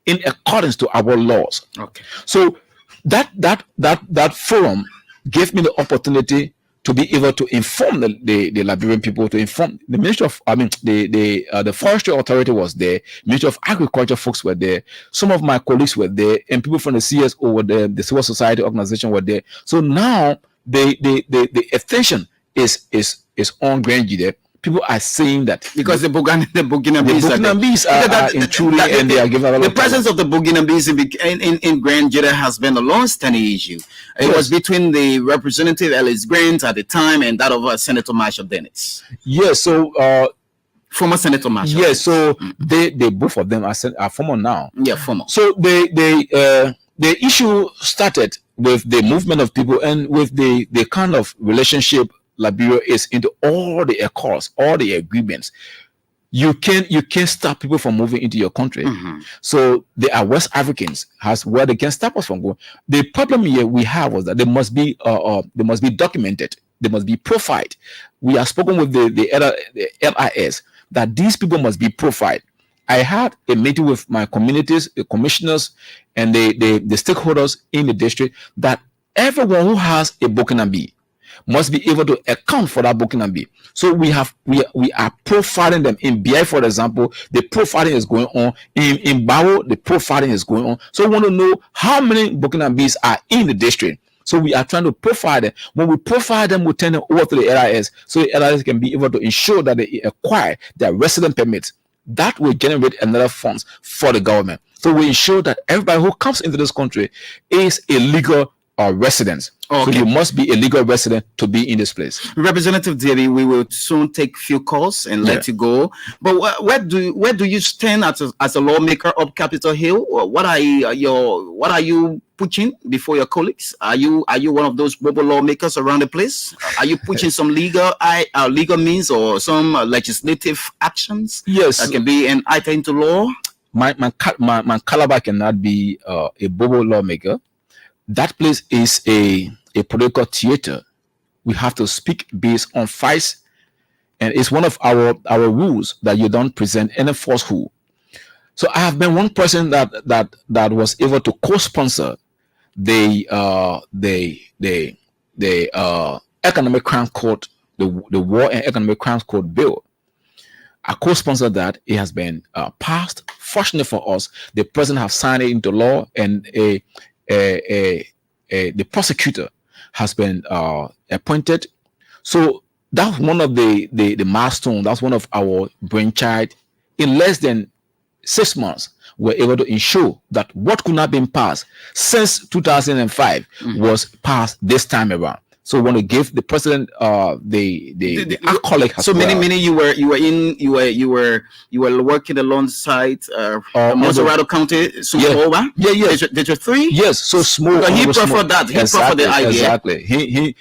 in accordance to our laws. Okay. So that forum gave me the opportunity to be able to inform the Liberian people, to inform the Ministry of, the Forestry Authority was there, Ministry of Agriculture folks were there, some of my colleagues were there, and people from the CSO were there, the civil society organization were there. So now the attention is on Grand Jide. People are saying that because the Burkinabés are intruding and they are giving a lot the of presence of the Burkinabés in Grand Jide has been a long-standing issue. It was between the representative Ellis Grant at the time and that of Senator Marshall Dennis. Yes, so former Senator Marshall. Yes, so they both of them are former now. Yeah, former. So the issue started with the movement of people and with the kind of relationship Liberia is into all the accords, all the agreements. You can't stop people from moving into your country. So they are West Africans where they can stop us from going. The problem here we have was that they must be documented. They must be profiled. We have spoken with the LIS that these people must be profiled. I had a meeting with my communities, the commissioners, and the stakeholders in the district that everyone who has a Burkinabe must be able to account for that Burkinabe. So we are profiling them. In BI, for example, the profiling is going on. In Bawo, the profiling is going on. So we want to know how many Burkinabes are in the district. So we are trying to profile them. When we profile them, we turn them over to the LIS, so the LIS can be able to ensure that they acquire their resident permits. That will generate another funds for the government. So we ensure that everybody who comes into this country is a legal resident. Okay. So you must be a legal resident to be in this place. Representative Debbie, we will soon take few calls and let you go. But where do you stand as a lawmaker of Capitol Hill? What are you pushing before your colleagues? Are you one of those mobile lawmakers around the place? Are you pushing some legal means or some legislative actions? Yes, that can be an item into law. My caliber cannot be a mobile lawmaker. That place is a political theater. we have to speak based on facts, and it's one of our rules that you don't present any falsehood. So I have been one person that was able to co-sponsor the economic crime court, the war and economic crimes court bill. I co-sponsored that. It has been passed. Fortunately for us, the president has signed it into law, and the prosecutor has been appointed. So that's one of the milestones. That's one of our brainchild. In less than 6 months, we're able to ensure that what could not have been passed since 2005 was passed this time around. So we want to give the president the accolade. So many you were working alongside Monserrado County, Sumova. Yeah. Did you three? Yes. So small. He preferred that. He preferred the idea. Exactly. He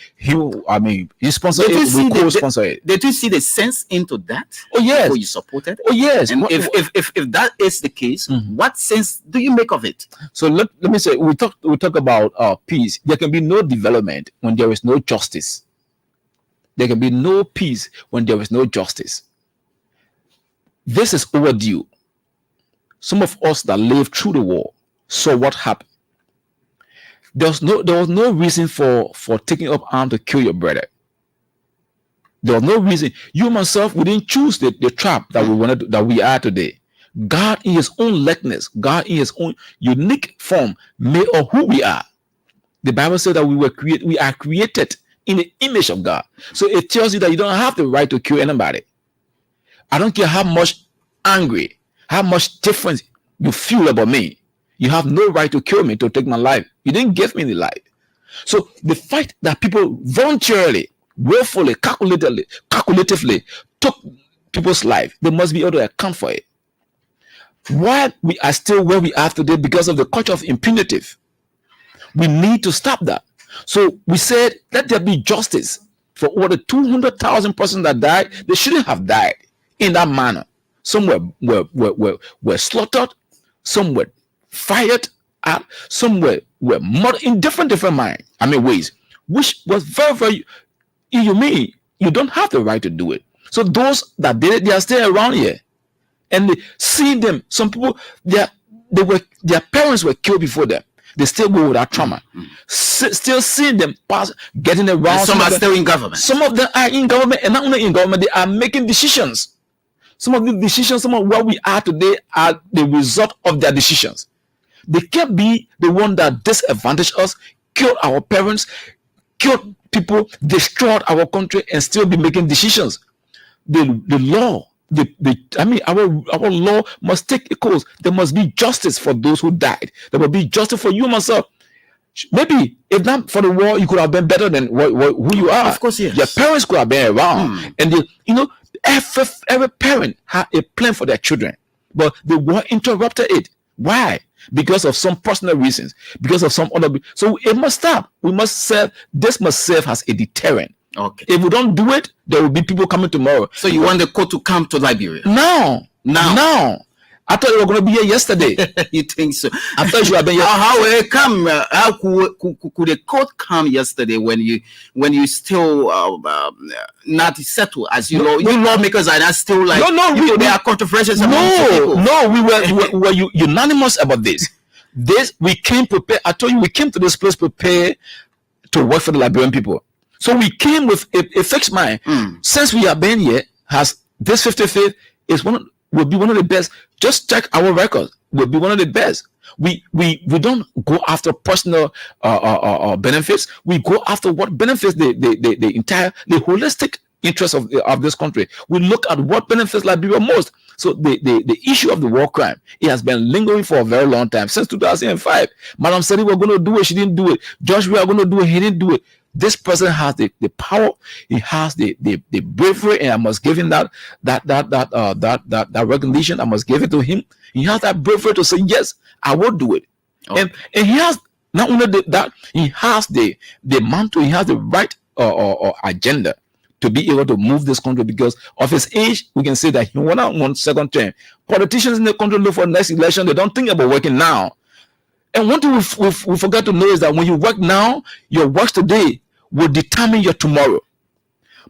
sponsored it. We co-sponsored it. Did you see the sense into that? Oh yes. Before you supported? Oh yes. And if that is the case, what sense do you make of it? So let me say, we talk about peace. There can be no development when there is no justice. There can be no peace when there is no justice. This is overdue. Some of us that lived through the war saw what happened. There was no reason for taking up arms to kill your brother. There was no reason. You myself, we didn't choose the trap that we are today. God in his own likeness, God in his own unique form made of who we are. The Bible said that we are created in the image of God. So it tells you that you don't have the right to kill anybody. I don't care how much angry, how much difference you feel about me. You have no right to kill me, to take my life. You didn't give me the life. So the fact that people voluntarily, willfully, calculatively took people's life, they must be able to account for it. Why we are still where we are today because of the culture of impunity. We need to stop that. So we said, let there be justice for over the 200,000 persons that died. They shouldn't have died in that manner. Some were slaughtered, some were fired at, some were murdered in different ways, which was very, very inhumane. You don't have the right to do it. So those that did it, they are still around here. And they see them, some people, their parents were killed before them. They still go with that trauma. Still seeing them pass, getting around. And some are still in government. Some of them are in government, and not only in government, they are making decisions. Some of the decisions, some of where we are today are the result of their decisions. They can't be the one that disadvantaged us, killed our parents, killed people, destroyed our country, and still be making decisions. The law, our law must take a course. There must be justice for those who died. There must be justice for you, myself. Maybe if not for the war, you could have been better than who you are. Of course, yes. Your parents could have been around, and every parent had a plan for their children, but the war interrupted it. Why? Because of some personal reasons, because of some other. So it must stop. We must serve. This must serve as a deterrent. Okay. If we don't do it, there will be people coming tomorrow. So you want the court to come to Liberia? No. I thought you were going to be here yesterday. You think so? I thought you had been here. How will it come? How could the court come yesterday when you still not settled? As you know, you lawmakers are not still like there are controversies. We were unanimous about this. We came prepared. I told you we came to this place prepared to work for the Liberian people. So we came with a fixed mind. Since we have been here, has this 55th will be one of the best. Just check our records. Will be one of the best. We don't go after personal benefits. We go after what benefits the holistic interest of this country. We look at what benefits Liberia most. So the issue of the war crime, it has been lingering for a very long time, since 2005. Madam said we were going to do it, she didn't do it. Judge, we are going to do it, he didn't do it. This person has the power, he has the bravery, and I must give him that recognition. I must give it to him. He has that bravery to say, yes, I will do it. Okay. And he has not only that, he has the mantle, he has the right or agenda to be able to move this country. Because of his age, we can say that he went out one second term. Politicians in the country look for next election, they don't think about working now. And one thing we forgot to know is that when you work now, your works today will determine your tomorrow.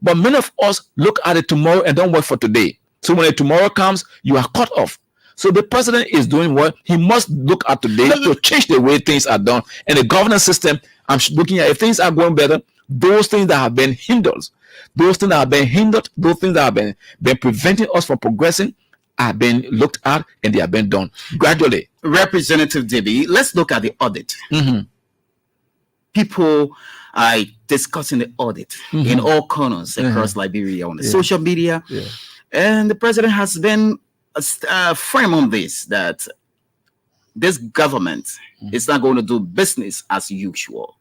But many of us look at the tomorrow and don't work for today. So when the tomorrow comes, you are cut off. So the president is doing what he must look at today to change the way things are done. And the governance system, I'm looking at if things are going better, those things that have been hindered, those things that have been preventing us from progressing are being looked at, and they are being done gradually. Representative Debbie, let's look at the audit. People are discussing the audit in all corners across Liberia on the social media. And the president has been firm on this, that this government is not going to do business as usual.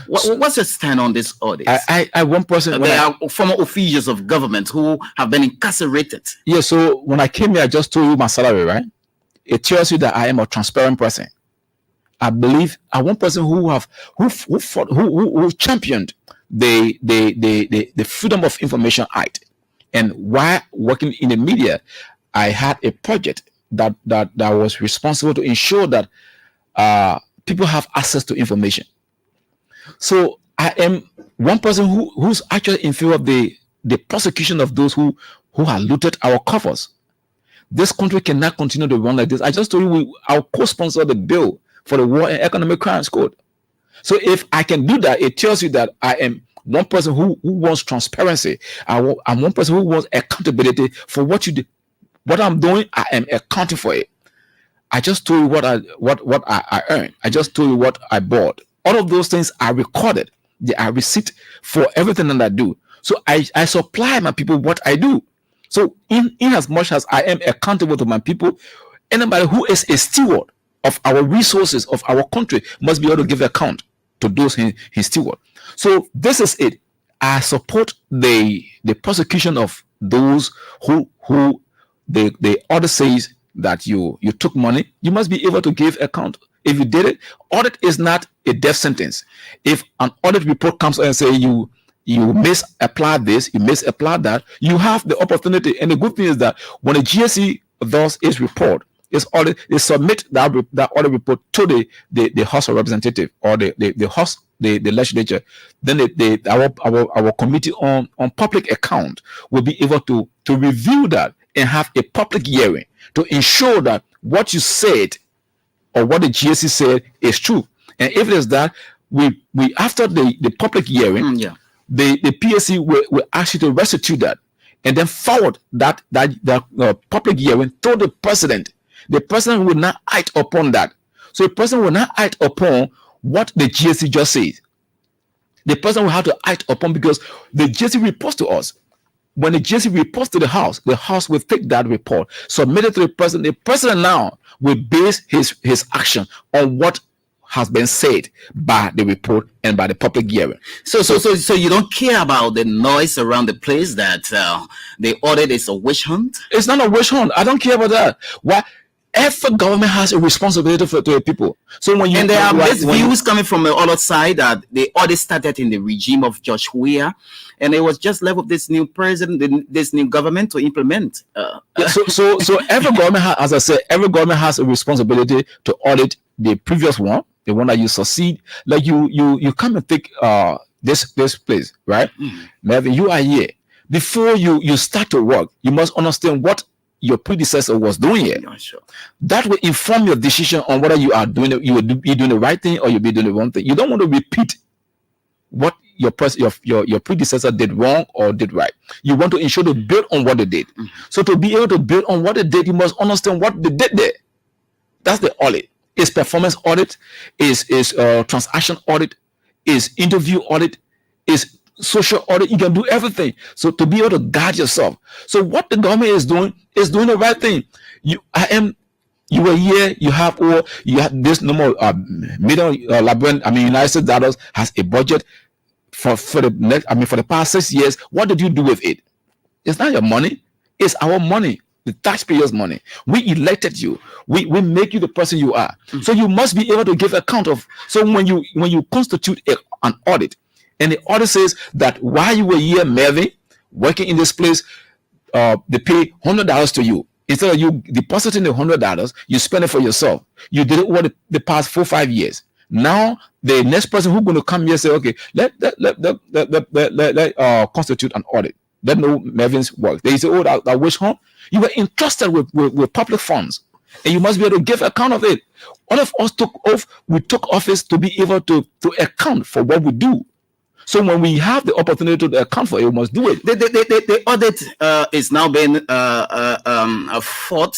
What's your stand on this audit? I one person. There are former officials of government who have been incarcerated. So when I came here, I just told you my salary, right? It tells you that I am a transparent person. I believe I'm one person who championed the Freedom of Information Act. And while working in the media, I had a project that was responsible to ensure that people have access to information. So I am one person who's actually in favor of the prosecution of those who have looted our coffers. This country cannot continue to run like this. I just told you I'll co-sponsor the bill for the War and Economic Crimes Code. So if I can do that, it tells you that I am one person who wants transparency. I'm one person who wants accountability for what you do. What I'm doing, I am accounting for it. I just told you what I earned. I just told you what I bought. All of those things are recorded. They are receipt for everything that I do. So I supply my people what I do. So in as much as I am accountable to my people, anybody who is a steward of our resources of our country must be able to give account to those his steward. So this is it. I support the prosecution of those who the order says that you took money. You must be able to give account. If you did it, audit is not a death sentence. If an audit report comes and say you misapplied this, you misapplied that, you have the opportunity. And the good thing is that when the GSC does its report, they submit that audit report to the House of Representatives or the House, the legislature. Then our committee on public account will be able to review that and have a public hearing to ensure that what you said or what the GSC said is true. And if it is that, we after the public hearing, the PSC will ask you to restitute that and then forward that public hearing to the president. The president will not act upon that. So the president will not act upon what the GSC just says. The president will have to act upon, because the GSC reports to us. When the GSC reports to the House will take that report, submit it to the president. The president now will base his action on what has been said by the report and by the public hearing. So you don't care about the noise around the place that the audit is a witch hunt? It's not a witch hunt. I don't care about that. Why? Every government has a responsibility to the people. So when there are views coming from the other side that the audit started in the regime of George Weah, and it was just left with this new president, this new government to implement. So every government has, as I said, every government has a responsibility to audit the previous one, the one that you succeed. Like you come and take this place, right? Melvin, you are here. Before you start to work, you must understand what your predecessor was doing here. That will inform your decision on whether you are doing it, you will be doing the right thing or you'll be doing the wrong thing. You don't want to repeat what your predecessor did wrong or did right. You want to ensure to build on what they did. So to be able to build on what they did, you must understand what they did there. That's the audit. Is performance audit, is transaction audit, is interview audit, is social audit. You can do everything. So to be able to guide yourself. So what the government is doing the right thing. You were here. You have this number United States dollars has a budget for the past 6 years. What did you do with it? It's not your money. It's our money. The taxpayers' money. We elected you. We make you the person you are. So you must be able to give account of. So when you constitute an audit, and the audit says that while you were here, Melvin, working in this place, they pay $100 to you. Instead of you depositing the $100, you spend it for yourself. You did it over the past 4 or 5 years. Now the next person who's going to come here say, okay, let constitute an audit. Let know Mervyn's work. They say, oh, that witch hunt. You were entrusted with public funds, and you must be able to give account of it. All of us we took office to be able to account for what we do. So when we have the opportunity to account for it, we must do it. The audit is now being fought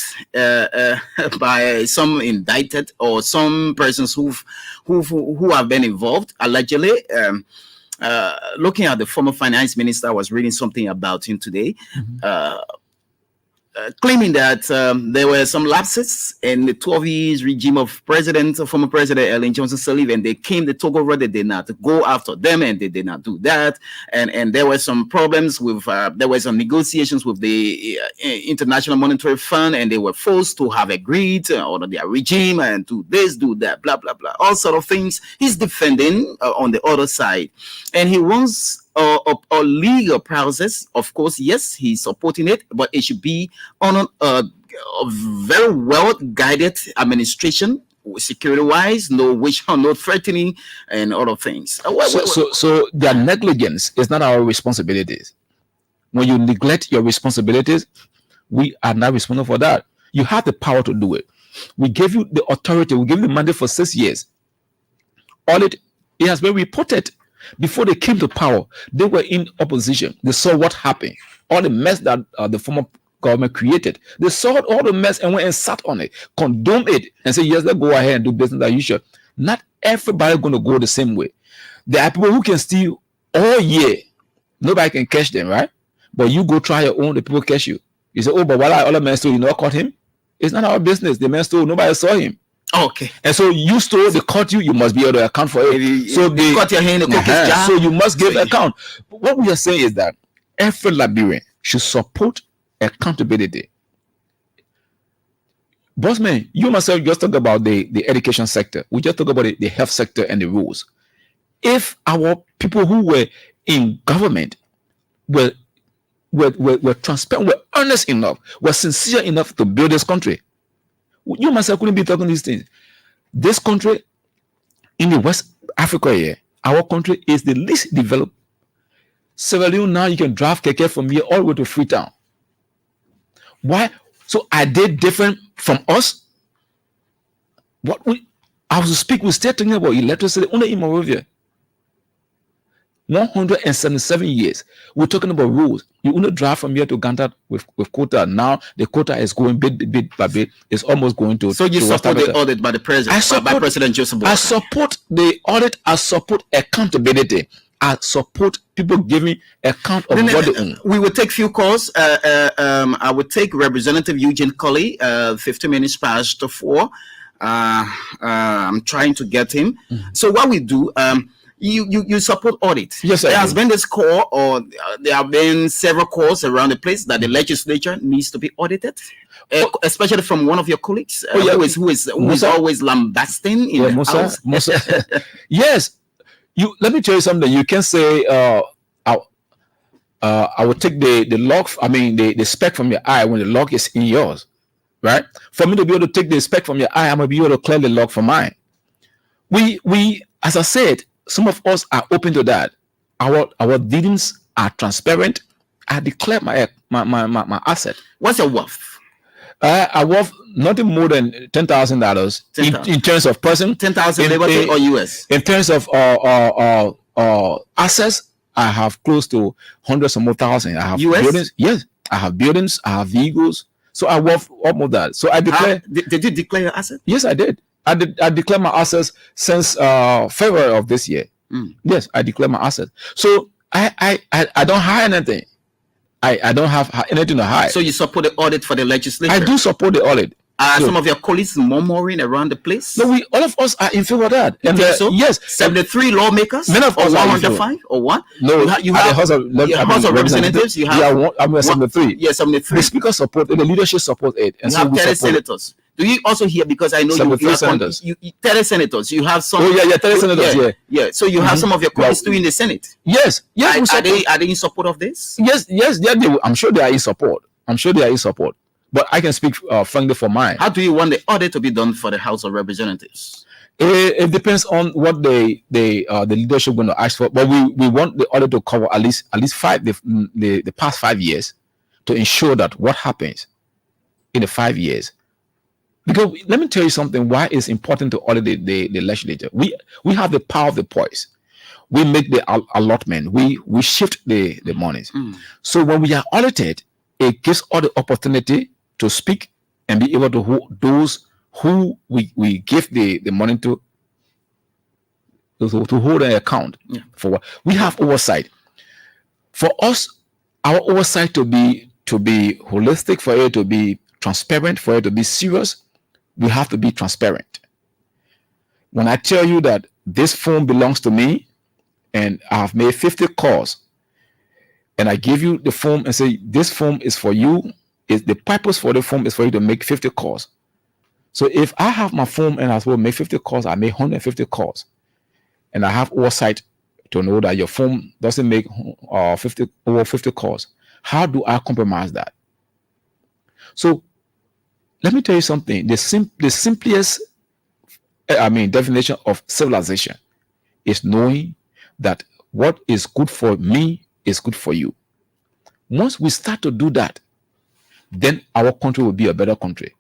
by some indicted or some persons who have been involved allegedly. Looking at the former finance minister, I was reading something about him today. Claiming that there were some lapses in the 12 years regime of former President Ellen Johnson Sirleaf, and they took over. They did not go after them, and they did not do that. And there were some problems with, there were some negotiations with the International Monetary Fund, and they were forced to have agreed under their regime and do this, do that, blah, blah, blah, all sort of things. He's defending on the other side, and he wants a legal process. Of course, yes, he's supporting it, but it should be on a very well guided administration, security wise, no witch hunt, no threatening, and other things. So their negligence is not our responsibilities. When you neglect your responsibilities, we are not responsible for that. You have the power to do it. We gave you the authority. We gave you the mandate for 6 years. It has been reported. Before they came to power, they were in opposition. They saw what happened, all the mess that the former government created. They saw all the mess and went and sat on it, condoned it, and said, yes, let's go ahead and do business as usual. Not everybody going to go the same way. There are people who can steal all year. Nobody can catch them, right? But you go try your own, the people catch you. You say, oh, but while all the men stole, you not caught him? It's not our business. The man stole, nobody saw him. Okay. And so you stole, they caught you, you must be able to account for it. So they cut your hand in the cookies jar. So you must give account. What we are saying is that every Liberian should support accountability. Bossman, you myself just talk about the education sector. We just talk about the health sector and the rules. If our people who were in government were transparent, were honest enough, were sincere enough to build this country, you myself couldn't be talking these things. This country in the West Africa here, our country is the least developed. Sierra Leone now you can drive keke from here all the way to Freetown. Why? So are they different from us? I was speaking, we still talking about electricity only in Monrovia. 177 years. We're talking about rules. You only drive from here to Ganta with quota. Now the quota is going bit by bit. It's almost going to. So you support the audit by the president, by President Joseph Boakai. I support the audit. I support accountability. I support people giving account of what they own. We will take few calls. I will take Representative Eugene Colley, 15 minutes past 4. I'm trying to get him. So what we do, you support audit. Yes, there has been this call, or there have been several calls around the place that the legislature needs to be audited, especially from one of your colleagues, who is always lambasting in the house. Musa. Yes. Let me tell you something. You can say, I will take the log. I mean, the speck from your eye when the log is in yours, right? For me to be able to take the speck from your eye, I'm gonna be able to clear the log from mine. We, as I said, some of us are open to that. Our dealings are transparent. I declare my asset. What's your worth? I worth nothing more than $10,000 in terms of person. 10,000 Liberty or US. In terms of assets, I have close to hundreds of more thousand. I have US? Buildings. Yes, I have buildings. I have vehicles. So I worth almost that. So I declare. Did you declare your asset? Yes, I did. I declare my assets since February of this year. Yes, I declare my assets. So I don't hide anything. I don't have anything to hide. So you support the audit for the legislature? I do support the audit. Some of your colleagues murmuring around the place? No, all of us are in favor of that. And so? Yes. 73 lawmakers? Many of us or 105 or what? No, you have House of Representatives. You have I'm 73. Yes, 73. The speaker support it, the leadership support it. And you have 30 senators. Do you also hear, because I know you have senators. 30 senators. You have some. Oh yeah, 30 senators. Yeah. So you have some of your colleagues too in the Senate. Yes. Are they in support of this? Yes. I'm sure they are in support. But I can speak frankly for mine. How do you want the audit to be done for the House of Representatives? It depends on what the leadership going to ask for, but we want the audit to cover at least the past 5 years to ensure that what happens in the 5 years. Because let me tell you something, why it's important to audit the legislature. We have the power of the purse. We make the allotment. We shift the monies. So when we are audited, it gives us the opportunity to speak and be able to hold those who we give the money to hold an account for what we have oversight. For us, our oversight to be holistic, for it to be transparent, for it to be serious, we have to be transparent. When I tell you that this phone belongs to me and I have made 50 calls, and I give you the phone and say this phone is for you, is the purpose for the phone is for you to make 50 calls. So if I have my phone and I will make 50 calls, I make 150 calls, and I have oversight to know that your phone doesn't make over 50 calls. How do I compromise that? So let me tell you something. The simplest, definition of civilization is knowing that what is good for me is good for you. Once we start to do that, then our country will be a better country.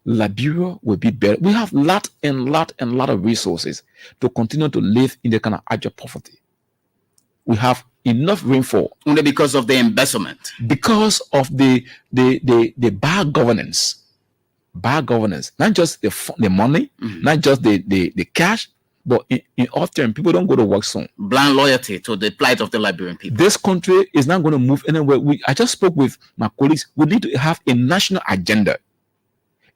Liberia will be better. We have lot of resources to continue to live in the kind of abject poverty. We have enough rainfall only because of the embezzlement, because of the bad governance. Bad governance, not just the money, not just the cash, but in often people don't go to work soon. Blind loyalty to the plight of the Liberian people. This country is not going to move anywhere. I just spoke with my colleagues. We need to have a national agenda,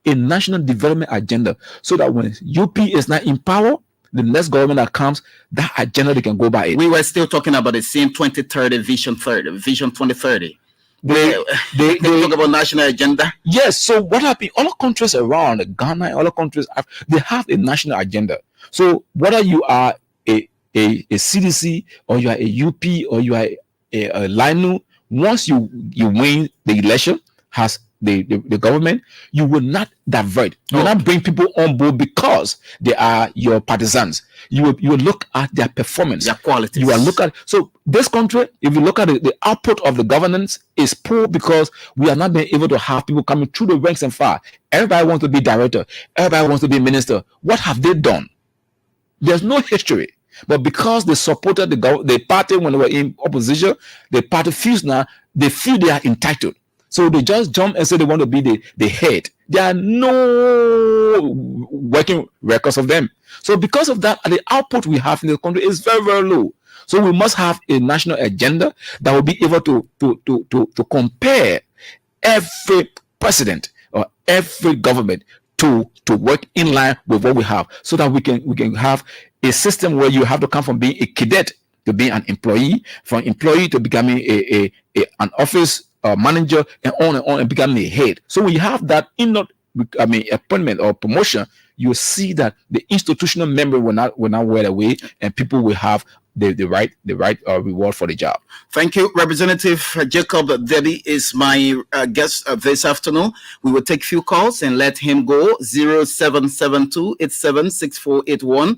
a national development agenda, so that when UP is not in power, the next government that comes, that agenda they can go by it. We were still talking about the same 2030 Vision 2030. They talk about national agenda. Yes. So what happened? All countries around Ghana, all countries, they have a national agenda. So whether you are a CDC or you are a UP or you are a LINU, once you win the election, has the government, you will not divert. You will not bring people on board because they are your partisans. You will look at their performance, their qualities. You will look at, so this country, if you look at the output of the governance is poor because we are not being able to have people coming through the ranks and file. Everybody wants to be director. Everybody wants to be minister. What have they done? There's no history. But because they supported the party when they were in opposition, the party feels now, they feel they are entitled. So they just jump and say they want to be the head. There are no working records of them. So because of that, the output we have in the country is very, very low. So we must have a national agenda that will be able to compare every president or every government to work in line with what we have, so that we can have a system where you have to come from being a cadet to being an employee, from employee to becoming an office manager, and on and becoming a head. So when you have that appointment or promotion, you see that the institutional memory will not wear away, and people will have the right reward for the job. Thank you. Representative Jacob Debbie is my guest this afternoon. We will take few calls and let him go. 0772-876481,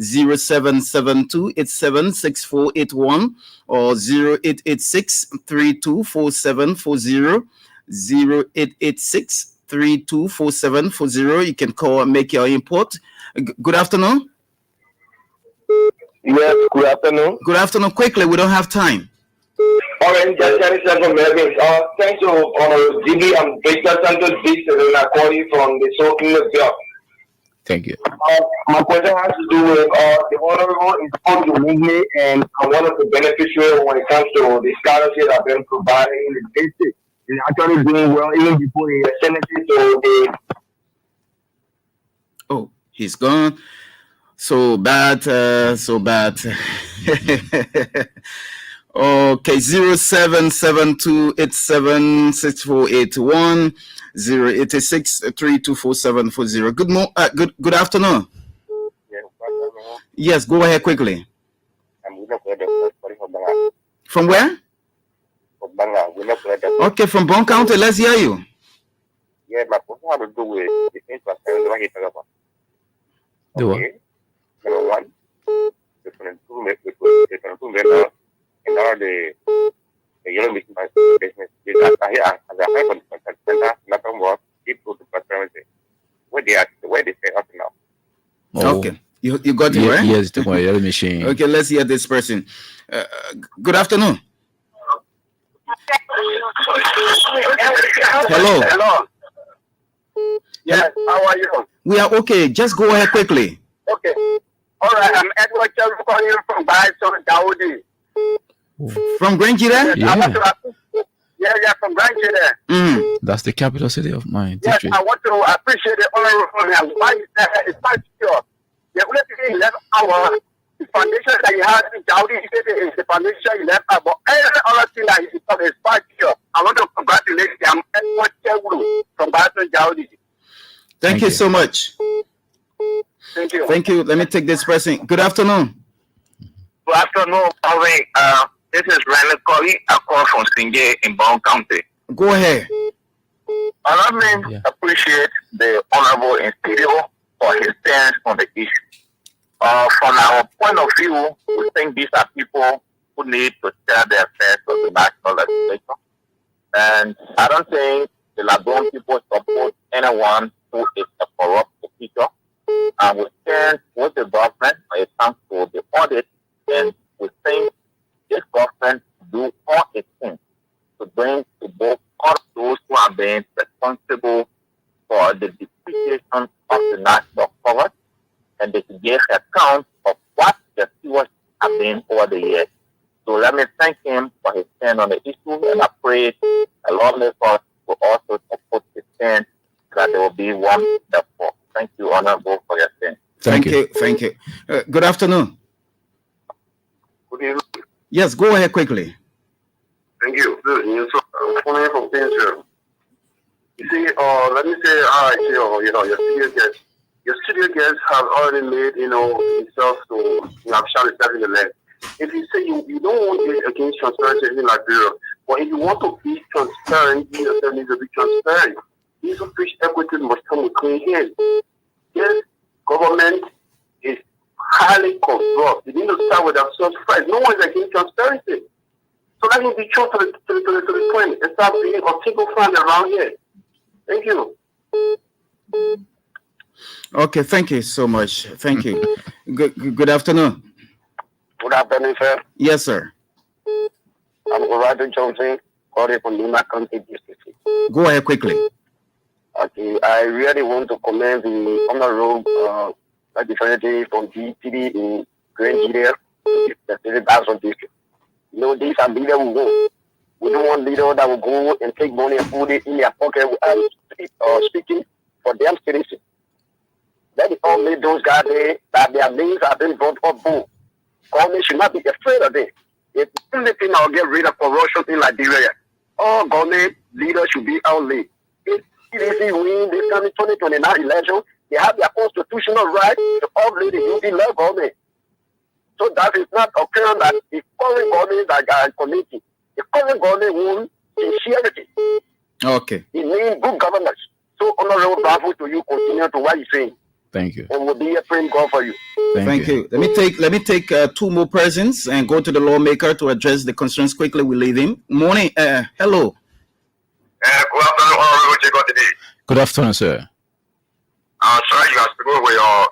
0772-876481, or 0886-324740, 0886-324740. You can call and make your input. Good afternoon. Yes, good afternoon. Good afternoon. Quickly, we don't have time. All right, just from Melbourne. Thanks to GB and Victor Santos and I call you from the Soaking job. Thank you. My question has to do with the Honorable is called Unique, and I'm one of the beneficiaries when it comes to the scholarship I've been providing in the district. It's actually doing well even before the Senate. Oh, he's gone. So bad, so bad. Okay, 0772-876481, 0886-324740. Good afternoon. Yes, go ahead quickly. From where? Okay, from Bon County. Let's hear you. Yeah, my question has to do with the infrastructure. Do what? number one. There's an improvement in all the yellow business. Because I hear as a high contact center, nothing more people to transparency. Where they say up now. Oh, Okay. You got it, right? yes, to my yellow machine. Okay, let's hear this person. Good afternoon. Hello. Hello. Yes, how are you? We are okay. Just go ahead quickly. Okay. All right, I'm Edward Charles calling you from Bison Daudi. From Grangida? Yeah, from Grangida. That's the capital city of my Yes, district. I want to appreciate the honorable and why it's quite secure. The only thing left our the foundation that you have in Daudi is the foundation you left out, but every other thing that is quite secure. I want to congratulate them Edward Charles from Bison Daudi. Thank you so much. Thank you. Thank you. Let me take this person. Good afternoon. Good afternoon, Pauline. This is Randall Curry. I call from Singe in Bond County. Go ahead. I appreciate the Honorable Insidio for his stance on the issue. From our point of view, we think these are people who need to share their affairs with the national legislature. And I don't think the Labon people support anyone who is a corrupt official. And we stand with the government when it comes to the audit, and we think this government do all it can to bring to both all those who are being responsible for the depreciation of the national cover, and they can give account of what the stewards have been over the years. So let me thank him for his stand on the issue, and I pray the lawmakers will also support his stand that there will be one therefore. Thank you, Honorable, for your stand. Thank you. Thank you. Good afternoon. Good evening. Yes, go ahead quickly. Thank you. I'm calling from Kingston. You see, let me say, your studio guests have already made, himself to have shot itself in the leg. If you say you don't want it against transparency in Liberia, but if you want to be transparent, you yourself need to be transparent. These who preach equity must come with clean hands. Yes, government is highly corrupt. You need to start with themselves first. No one is against transparency. So let me be true to the point and start being a single friend around here. Thank you. Okay, thank you so much. Thank you. Good afternoon. Good afternoon, sir. Yes, sir. I'm Corrado Johnson, calling from Lima County District. Go ahead quickly. Okay, I really want to commend the honorable representative from GTD in Grand Nigeria, the Bason District. These are leaders who go. We don't want leaders that will go and take money and put it in their pocket speaking for them citizens. That is only those guys there that their names have been brought up. Government should not be afraid of it. If anything, I'll get rid of corruption in Liberia. All government leaders should be outlaid. If CDC win this coming 2029 election, they have their constitutional right to outlaid the UD law government. So that is not occurring that the current government that are committing. The current government won sincerity. Okay. It means good governance. So honorable bravo to you, continue to what you're saying. Thank you. And we'll be a praying God for you. Thank you. Let me take two more persons and go to the lawmaker to address the concerns quickly. We leave him. Morning. Hello. Good afternoon, honorable Jacob today. Good afternoon, sir. Sir, you are speaking with your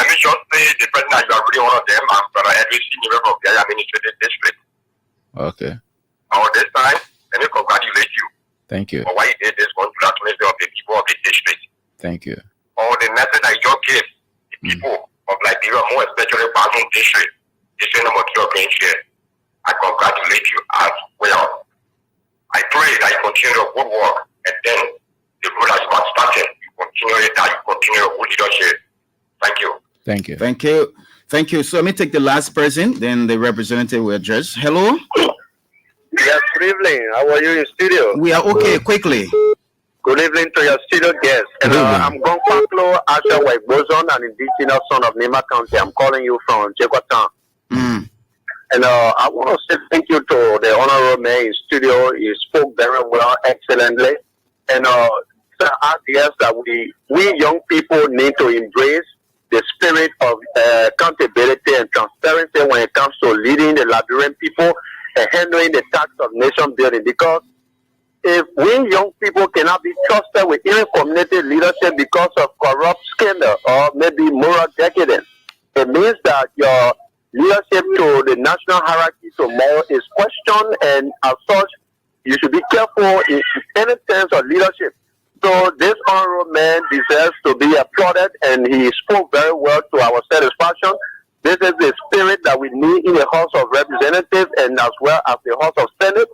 emission. The president that you are really one of them, and Brother Edwin Senior from the Administrative District. Okay. This time, let me congratulate you Thank you. for why you did this congratulations of the people of the district. Thank you. Or the message that you just gave the people of Liberia, more especially Baton District, number 2 of here. I congratulate you as well. I pray that you continue your good work, and then the road that you are starting, you continue it, that you continue your good leadership. Thank you. Thank you. Thank you. Thank you. So let me take the last person, then the representative will address. Hello. Yes, good evening. How are you in studio? We are okay. Quickly. Good evening to your studio guests. I'm Gonfaklo Asha Waibozon, an indigenous son of Nima County. I'm calling you from Jekwatan. And I want to say thank you to the honorable mayor in studio. He spoke very well, excellently. And yes, that we young people need to embrace the spirit of accountability and transparency when it comes to leading the Liberian people and handling the task of nation building. Because if we young people cannot be trusted with even community leadership because of corrupt scandal or maybe moral decadence, it means that your leadership to the national hierarchy tomorrow is questioned, and as such, you should be careful in any sense of leadership. So this honorable man deserves to be applauded, and he spoke very well to our satisfaction. This is the spirit that we need in the House of Representatives and as well as the House of Senate,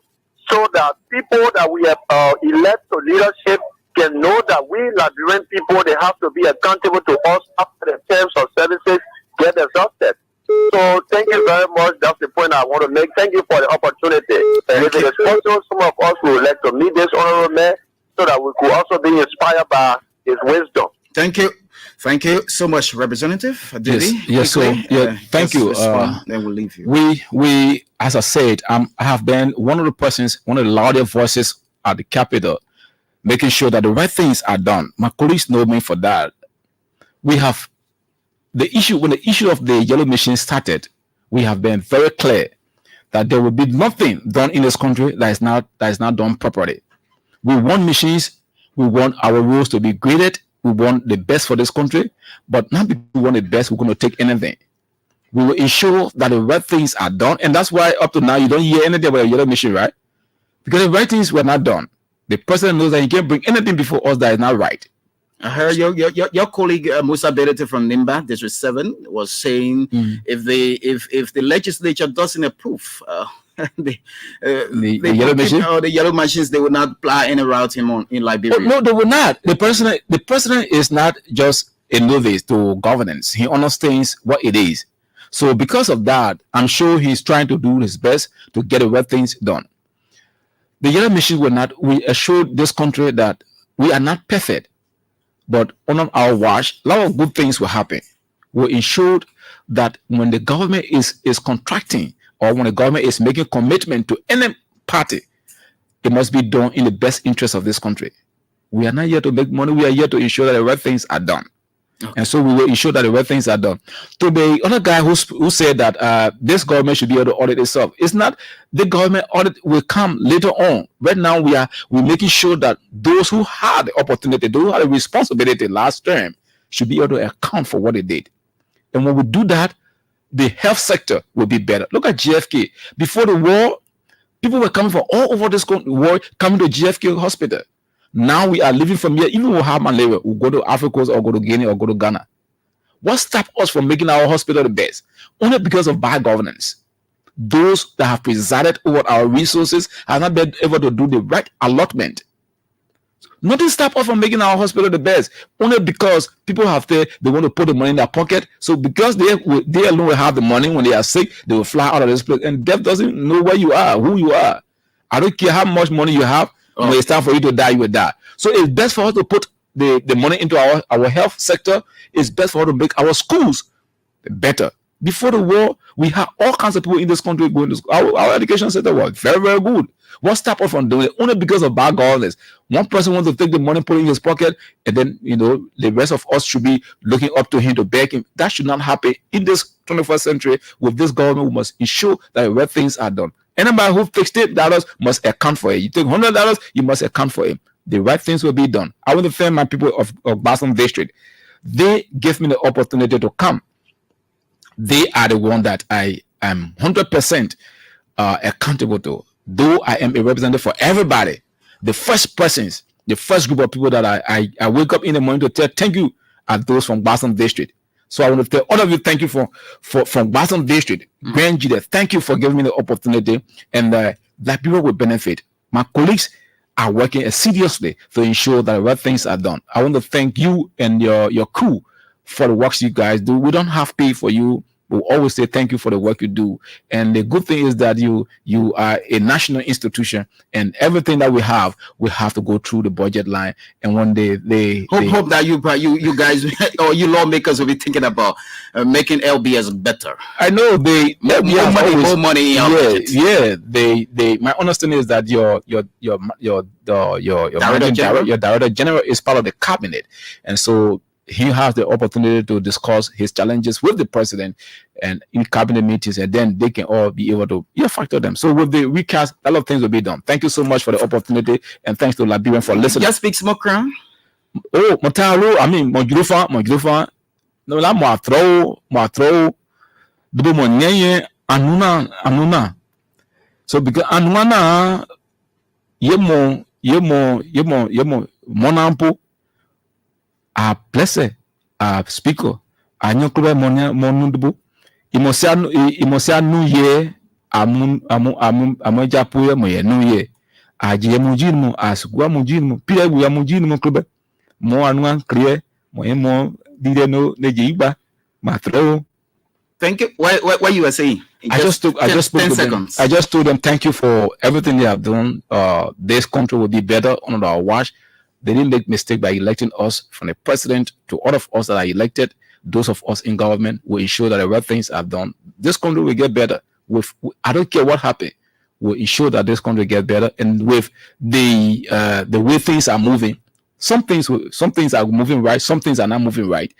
so that people that we have elect to leadership can know that we Liberian people, they have to be accountable to us after the terms of services get exhausted. So thank you very much. That's the point I want to make. Thank you for the opportunity. And if it is possible, some of us would like to meet this honorable man so that we could also be inspired by his wisdom. Thank you. Thank you so much, Representative Adili. Yes. So thank you. Then we'll leave you. We, as I said, I have been one of the persons, one of the louder voices at the Capitol, making sure that the right things are done. My colleagues know me for that. We have the issue when the issue of the yellow machine started. We have been very clear that there will be nothing done in this country that is not done properly. We want machines. We want our rules to be graded. We want the best for this country, but not because we want the best, we're going to take anything. We will ensure that the right things are done, and that's why up to now you don't hear anything about a yellow machine, right? Because the right things were not done. The president knows that he can't bring anything before us that is not right. I heard your colleague Musa Berete from Nimba District 7 was saying if the legislature doesn't approve the yellow machine or the yellow machines, they will not apply any routing in Liberia. No, they will not. The president is not just a novice to governance. He understands what it is. So because of that, I'm sure he's trying to do his best to get the right things done. The yellow machines will not. We assured this country that we are not perfect, but on our watch, a lot of good things will happen. We ensured that when the government is contracting, or when the government is making commitment to any party, it must be done in the best interest of this country. We are not here to make money. We are here to ensure that the right things are done. Okay. And so we will ensure that the right things are done. To the other guy who said that this government should be able to audit itself, it's not. The government audit will come later on. Right now, we're making sure that those who had the opportunity, those who had the responsibility last term, should be able to account for what they did. And when we do that, the health sector will be better. Look at GFK. Before the war, people were coming from all over this world, coming to GFK hospital. Now we are living from here. Even we have malaria, we'll go to Africa or go to Guinea or go to Ghana. What stopped us from making our hospital the best? Only because of bad governance. Those that have presided over our resources have not been able to do the right allotment. Nothing stopped us from making our hospital the best. Only because people have they want to put the money in their pocket. So because they alone will have the money when they are sick, they will fly out of this place. And death doesn't know where you are, who you are. I don't care how much money you have. When it's time for you to die, you will die. So it's best for us to put the money into our health sector. It's best for us to make our schools better. Before the war, we had all kinds of people in this country going to school. Our education sector was very, very good. What stopped us from doing it? Only because of bad governance. One person wants to take the money, put it in his pocket, and then the rest of us should be looking up to him to beg him. That should not happen in this 21st century. With this government, we must ensure that the right things are done. Anybody who takes $8 must account for it. You take $100, you must account for it. The right things will be done. I want to thank my people of Boston District. They gave me the opportunity to come. They are the one that I am 100% accountable to. Though I am a representative for everybody, the first persons, the first group of people that I wake up in the morning to tell thank you are those from Boston District. So I want to tell all of you thank you from Boston District. Grand Judah, thank you for giving me the opportunity, and that people will benefit. My colleagues are working assiduously to ensure that the right things are done. I want to thank you and your crew for the works you guys do. We don't have pay for you. We always say thank you for the work you do. And the good thing is that you are a national institution, and everything that we have to go through the budget line. And one day they hope that you guys or you lawmakers will be thinking about making LBS better. I know more money. They my understanding is that your director general is part of the cabinet, and so he has the opportunity to discuss his challenges with the president and in cabinet meetings, and then they can all be able to factor them. So with the recast, a lot of things will be done. Thank you so much for the opportunity, and thanks to Liberian for listening. Just speak small crown. Oh, Monjurufa. No, la mo throw, double monye anuna. So because anuna, yemo monampo. A blessed, a speaker, a nyokube monundubu. Imosia nu ye, amojapuye moye nu ye. A jiye mujinmu, a sugwa mujinmu, pia buya mujinmu klube. Mo anuan kriye, moye mo dide no nejiba, matro. Thank you. What you were saying? I just spoke 10 to seconds. them. I just told them thank you for everything they have done. This country will be better under our watch. They didn't make mistake by electing us, from the president to all of us that are elected. Those of us in government will ensure that the right things are done. This country will get better. I don't care what happened. We'll ensure that this country get better. And with the way things are moving, some things are moving right, some things are not moving right.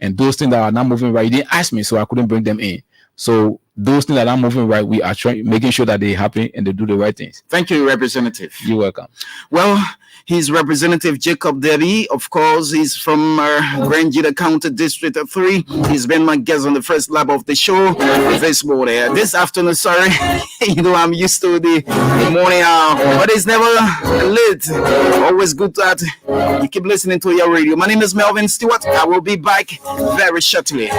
And those things that are not moving right, they didn't ask me, so I couldn't bring them in. So those things that are moving right, we are making sure that they happen and they do the right things. Thank you, Representative. You're welcome. Well, he's Representative Jacob Debbie. Of course, he's from Rangida County District 3. He's been my guest on the first lap of the show this morning. This afternoon, sorry. I'm used to the morning hour, but it's never late. Always good that you keep listening to your radio. My name is Melvin Stewart. I will be back very shortly.